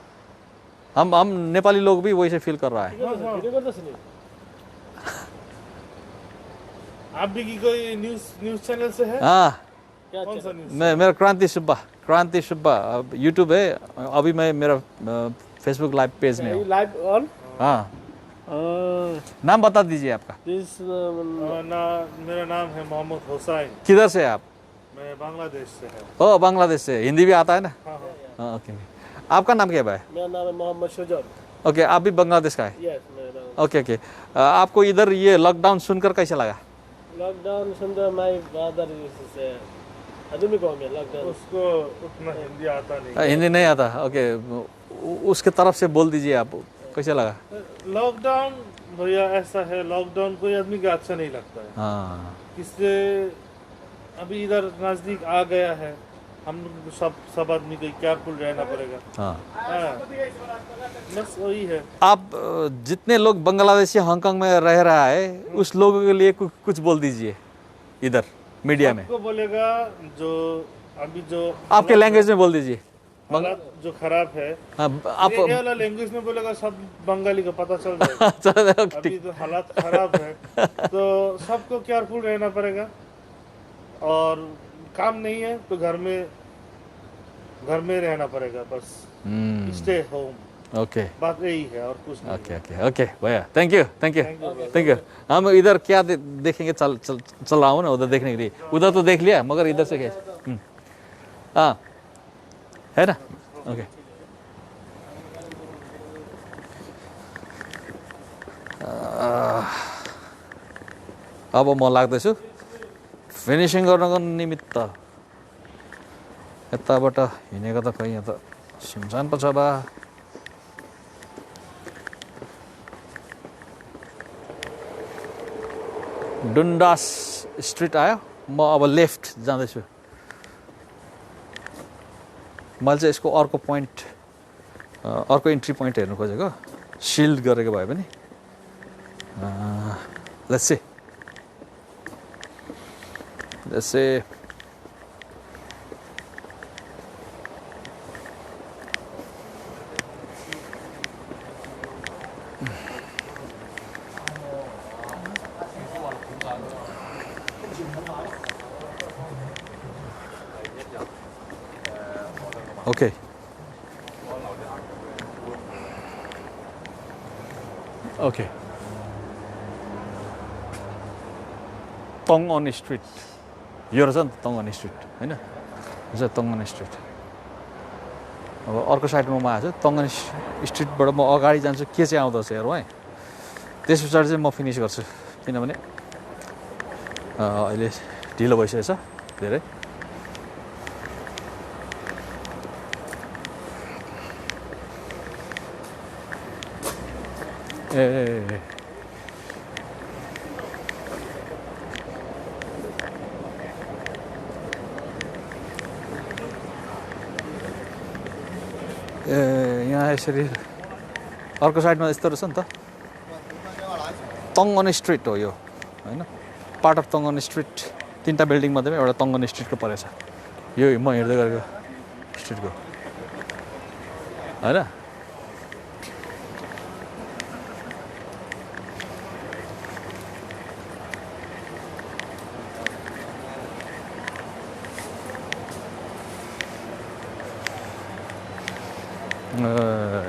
हम नेपाली लोग भी वैसे फील कर रहा है आप भी की कोई न्यूज़ चैनल से है हाँ कौन सा न्यूज़ मेरा क्रांति सुब्बा यूट्यूब है अभी मैं मेरा फेसबुक लाइव पेज में हूँ लाइव ऑन हाँ नाम बता दीजिए आपका मेरा नाम है मोहम्मद हुसैन किधर से है आप मैं बांग्लादेश से है ओ बांग्लादेश से हिंदी भी आता है ना हाँ ओके आपका नाम क्या है भाई मेरा नाम है मोहम्मद शुजात ओके आप भी बांग्लादेश का है यस ओके आपको इधर ये लॉकडाउन सुनकर कैसा लगा लॉकडाउन सुनकर माय ब्रदर से आदमी को मैं लॉकडाउन उसको उतना हिंदी आता नहीं हिंदी नहीं आता ओके उसके तरफ से बोल दीजिए आप कैसा लगा लॉकडाउन भैया ऐसा है लॉकडाउन कोई आदमी का अच्छा नहीं लगता है हाँ इससे अभी इधर नजदीक आ गया है हम सब आदमी को केयरफुल रहना पड़ेगा हाँ बस वही है आप जितने लोग बांग्लादेशी हांगकांग में रह रहा है उस लोगों के लिए कुछ बोल दीजिए इधर मीडिया में आपको बोलेगा जो अभी जो आपके लैंग्वेज में बोल दीजिए हालात जो खराब है आप ये वाला लैंग्वेज में बोलेगा सब बंगाली को पता चल जाएगा अभी तो हालात खराब है तो सबको केयरफुल रहना पड़ेगा और काम नहीं है तो घर में रहना पड़ेगा बस स्टे होम ओके बात यही है और कुछ नहीं ओके भैया थैंक यू हम इधर क्या देखेंगे चल रहा हूँ ना उधर देखने के लिए उधर तो देख लिया मगर इधर से कैसे हाँ है ना ओके अब म लाग्दैछु फिनिसिङ गर्नको निमित्त यताबाट हिँडेको त खै यहाँ त सुनसान पो छ बा डुन्डास स्ट्रिट आयो म अब लेफ्ट जाँदैछु मैले चाहिँ यसको अर्को पोइन्ट अर्को इन्ट्री पोइन्ट हेर्नु खोजेको सिल्ड गरेको भए पनि let's see Okay. Okay. Tong'on Street. यो रहेछ नि त तङ्गन स्ट्रिट होइन यो तङ्गन स्ट्रिट अब अर्को साइडमा म आएको छु तङ्गन स्ट्रिटबाट म अगाडि जान्छु के चाहिँ आउँदो रहेछ हेरौँ है त्यस पछाडि चाहिँ म फिनिस गर्छु किनभने अहिले ढिलो भइसकेको छ धेरै ए यहाँ यसरी अर्को साइडमा यस्तो रहेछ नि त तङ्गन स्ट्रिट हो यो हैन पार्ट अफ तङ्गन स्ट्रिट तीनटा बिल्डिङ मध्येमा एउटा तङ्गन स्ट्रिटको परेछ यो म हिँड्दै गरेको स्ट्रिटको हैन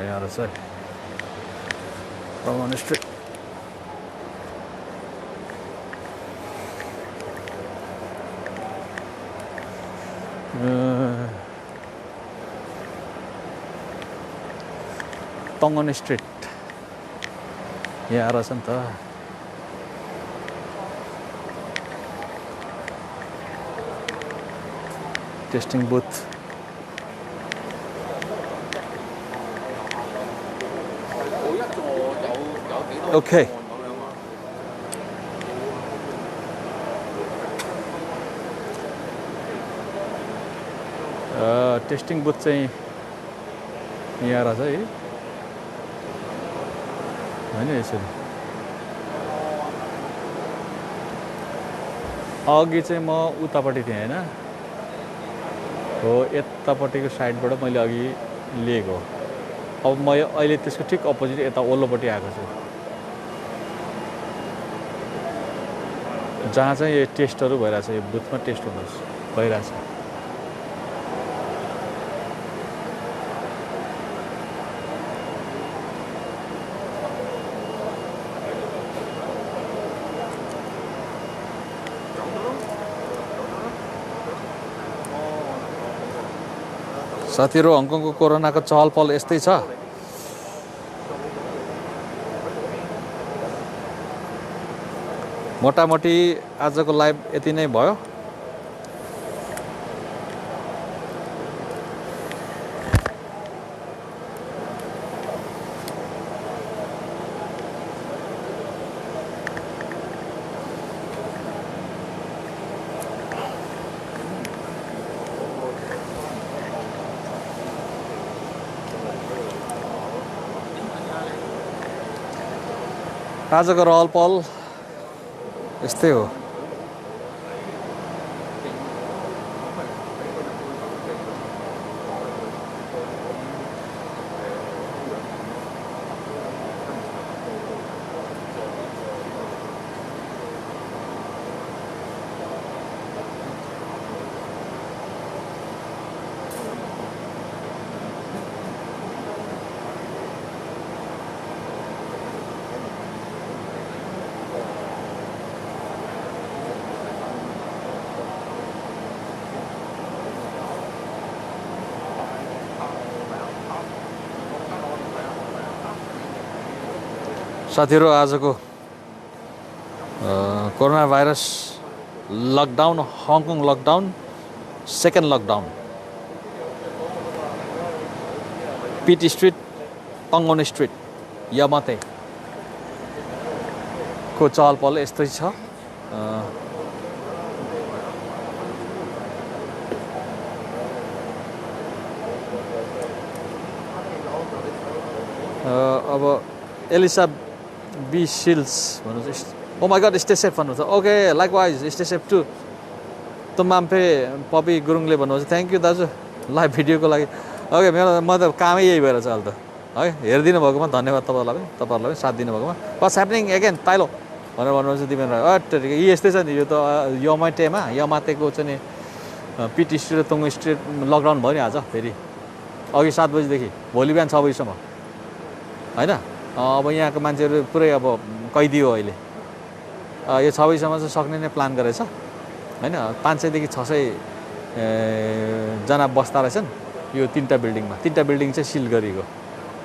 यहाँ रहेछ है तङ्गन स्ट्रिट तङ्गन स्ट्रिट यहाँ रहेछ नि त testing booth okay testing booth चाहिँ यहाँ रहेछ है होइन यसरी अघि चाहिँ म उतापट्टि थिएँ होइन हो यतापट्टिको साइडबाट मैले अघि लिएको अब म अहिले त्यसको ठिक अपोजिट यता ओल्लोपट्टि आएको छु जहाँ चाहिँ यो टेस्टहरू भइरहेछ यो बुथमा टेस्ट भइरहेछ साथीहरु हङकङको कोरोनाको चहलपहल यस्तै छ मोटामोटी आजको लाइभ यति नै भयो आजको रहल पहल यस्तै हो साथीहरु आजको corona virus lockdown Hong Kong lockdown second lockdown Pitt street तङ्गन स्ट्रिट यामाते को चहल पहल यस्तै छ अब एलिसा बी सिल्स भन्नुहुन्छ oh my God stay safe भन्नुहुन्छ okay likewise stay safe to तुम्माम्फे पपी गुरुङले भन्नुहुन्छ थ्याङ्क यू दाजु लाइभ भिडियोको लागि ओके मेरो म त कामै यही भएर छ अहिले त है हेरिदिनु भएकोमा धन्यवाद तपाईँहरूलाई पनि साथ दिनुभएकोमा वाट्स ह्यापनिङ एगेन पाइलो भनेर भन्नुहुन्छ दिपेन राई यी यस्तै छ नि यो त यमाटेमा यमातेको चाहिँ नि पिटी स्ट्रिट र तोङ्गु स्ट्रिट लकडाउन भयो नि आज फेरि अघि 7 बजीदेखि भोलि बिहान 6 बजीसम्म होइन अब यहाँको मान्छेहरू पुरै अब कैदी हो अहिले यो 6 बजीसम्म चाहिँ सक्ने नै प्लान गरेछ होइन 500 देखि 600 जना बस्दा रहेछन् यो 3टा बिल्डिङमा 3टा बिल्डिङ चाहिँ सिल गरिएको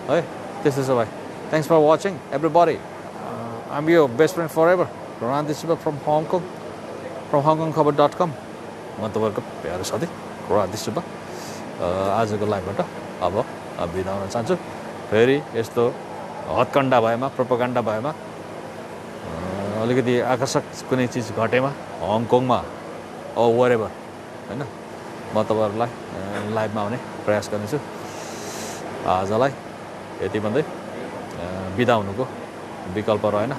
है त्यस्तो छ भाइ thanks for watching everybody I am your best friend for ever Ronaldo Subba from hongkongkhabar.com म तपाईँहरूको प्यारो साथी रोनाल्डो सुब्बा आजको लाइभबाट अब बिदा हुन चाहन्छु फेरि यस्तो हत्कण्डा भएमा प्रोपोगन्डा भएमा अलिकति आकर्षक कुनै चिज घटेमा हङकङमा वरेभर होइन म तपाईँहरूलाई लाइभमा आउने प्रयास गर्नेछु। आजलाई यति भन्दै बिदा हुनुको विकल्प रहेन।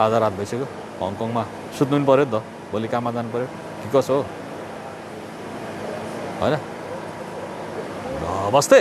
आधा रात भइसक्यो, हङकङमा सुत्नु पनि पऱ्यो नि त, भोलि काममा जानु पऱ्यो कि कसो हो होइन। नमस्ते।